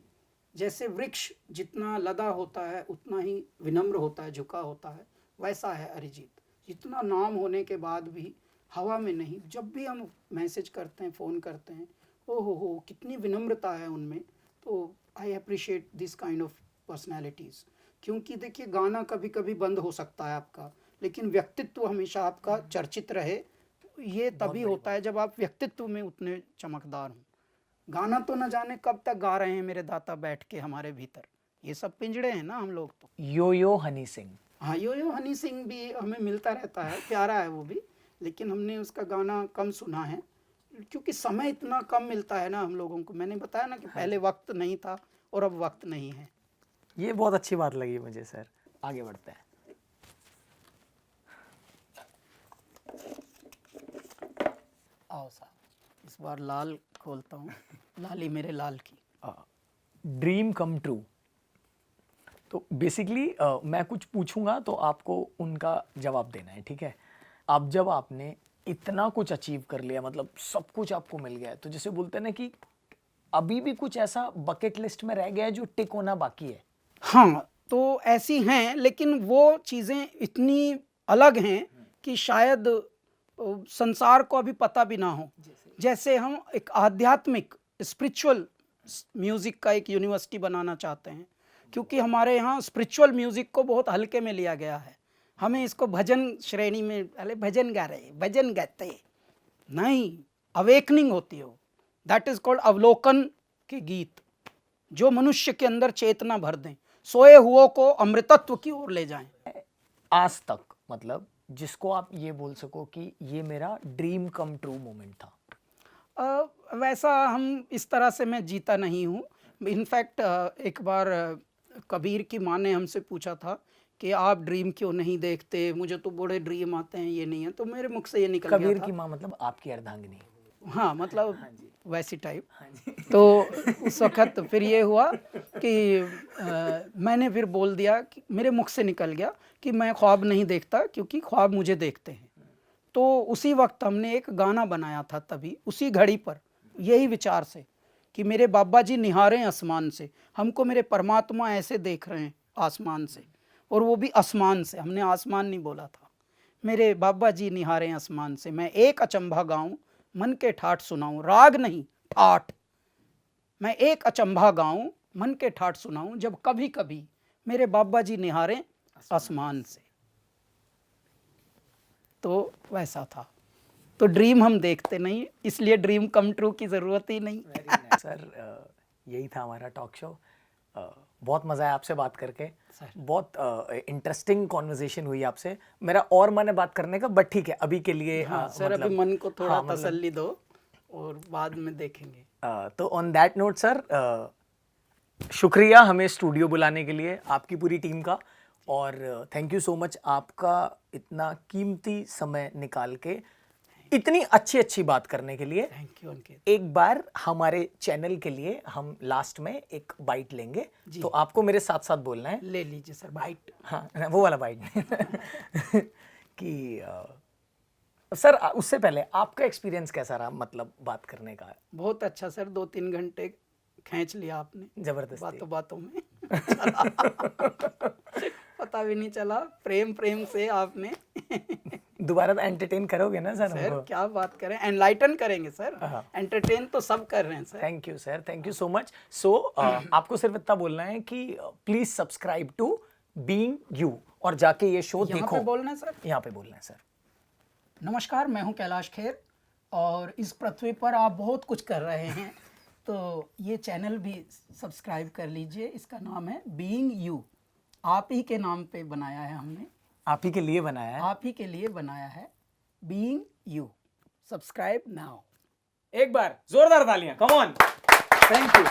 जैसे वृक्ष जितना लदा होता है उतना ही विनम्र होता है, झुका होता है, वैसा है अरिजीत। जितना नाम होने के बाद भी हवा में नहीं, जब भी हम मैसेज करते हैं, फ़ोन करते हैं, हो कितनी विनम्रता है उनमें। तो I appreciate this kind of personalities. क्योंकि देखिए गाना कभी कभी बंद हो सकता है आपका, लेकिन व्यक्तित्व हमेशा आपका चर्चित रहे। ये तभी होता है जब आप व्यक्तित्व में उतने चमकदार हों। गाना तो न जाने कब तक गा रहे हैं मेरे दाता बैठ के हमारे भीतर, ये सब पिंजड़े हैं ना हम लोग तो। यो हनी सिंह। हाँ, यो हनी सिंह भी हमें मिलता रहता है, प्यारा है वो भी, लेकिन हमने उसका गाना कम सुना है क्योंकि समय इतना कम मिलता है ना हम लोगों को। मैंने बताया ना कि पहले वक्त नहीं था और अब वक्त नहीं है। ये बहुत अच्छी बात लगी मुझे सर। आगे बढ़ते हैं। आओ साहब, इस बार लाल खोलता हूँ, लाली मेरे लाल की। Dream come true. तो बेसिकली मैं कुछ पूछूंगा तो आपको उनका जवाब देना है, ठीक है? अब जब आपने इतना कुछ अचीव कर लिया, मतलब सब कुछ आपको मिल गया है, तो जैसे बोलते हैं ना कि अभी भी कुछ ऐसा बकेट लिस्ट में रह गया है जो टिक होना बाकी है। हाँ, तो ऐसी हैं, लेकिन वो चीज़ें इतनी अलग हैं कि शायद संसार को अभी पता भी ना हो। जैसे हम एक आध्यात्मिक स्पिरिचुअल म्यूज़िक का एक यूनिवर्सिटी बनाना चाहते हैं, क्योंकि हमारे यहाँ स्पिरिचुअल म्यूज़िक को बहुत हल्के में लिया गया है। हमें इसको भजन श्रेणी में, अरे भजन गा रहे, भजन गाते नहीं, अवेकनिंग होती हो, दैट इज़ कॉल्ड अवलोकन के गीत, जो मनुष्य के अंदर चेतना भर दें, सोए हुओं को अमृतत्व की ओर ले जाएं। आज तक मतलब जिसको आप ये बोल सको कि ये मेरा ड्रीम कम ट्रू मोमेंट था। वैसा हम इस तरह से मैं जीता नहीं हूँ। इनफैक्ट एक बार कबीर की माँ ने हमसे पूछा था कि आप ड्रीम क्यों नहीं देखते, मुझे तो बड़े ड्रीम आते हैं, ये नहीं है, तो मेरे मुख से ये निकल गया था। कबीर की माँ मतलब आपकी अर्धांगिनी? हाँ, मतलब वैसी टाइप। हाँ जी। तो उस वक़्त फिर ये हुआ कि मैंने फिर बोल दिया कि मेरे मुख से निकल गया कि मैं ख्वाब नहीं देखता, क्योंकि ख्वाब मुझे देखते हैं। तो उसी वक्त हमने एक गाना बनाया था, तभी उसी घड़ी पर यही विचार से कि मेरे बाबा जी निहारें आसमान से, हमको मेरे परमात्मा ऐसे देख रहे हैं आसमान से, और वो भी आसमान से, हमने आसमान नहीं बोला था। मेरे बाबा जी निहारें आसमान से, मैं एक अचंभा गाऊं, मन के ठाठ सुनाऊं, राग नहीं ठाठ। मैं एक अचंभा गाऊं, मन के ठाठ सुनाऊं, जब कभी कभी मेरे बाबा जी निहारें आसमान से। तो वैसा था। तो ड्रीम हम देखते नहीं, इसलिए ड्रीम कम ट्रू की ज़रूरत ही नहीं। सर यही था हमारा टॉक शो। बहुत मज़ा आया आपसे बात करके, बहुत इंटरेस्टिंग कॉन्वर्जेशन हुई आपसे। मेरा और मन है बात करने का, बट ठीक है अभी के लिए हाँ, सर अभी मन को थोड़ा तसल्ली दो और बाद में देखेंगे। तो ऑन दैट नोट सर, शुक्रिया हमें स्टूडियो बुलाने के लिए, आपकी पूरी टीम का, और थैंक यू सो मच आपका इतना कीमती समय निकाल के इतनी अच्छी अच्छी बात करने के लिए। थैंक यू अंकित। एक बार हमारे चैनल के लिए हम लास्ट में एक बाइट लेंगे, तो आपको मेरे साथ साथ बोलना है। ले लीजिए सर बाइट। हाँ, वो वाला बाइट कि सर उससे पहले आपका एक्सपीरियंस कैसा रहा, मतलब बात करने का? बहुत अच्छा सर, 2-3 घंटे खींच लिया आपने जबरदस्त बातों बातों में। पता भी नहीं चला, प्रेम से आपने। दोबारा तो एंटरटेन करोगे ना सर? सर क्या बात करें, एनलाइटन करेंगे सर, एंटरटेन तो सब कर रहे हैं sir. Thank you sir, thank you so much. So आपको सिर्फ इतना बोलना है कि please subscribe to being you, और जाके ये शो देखो। यहाँ पे बोलना है सर? यहाँ पे बोलना है सर। नमस्कार, मैं हूँ कैलाश खेर, और इस पृथ्वी पर आप बहुत कुछ कर रहे हैं, तो ये चैनल भी सब्सक्राइब कर लीजिए। इसका नाम है बीइंग यू, आप ही के नाम पे बनाया है हमने, आप ही के लिए बनाया है, आप ही के लिए बनाया है। Being you, subscribe now. एक बार जोरदार तालियां, कम ऑन। Thank you.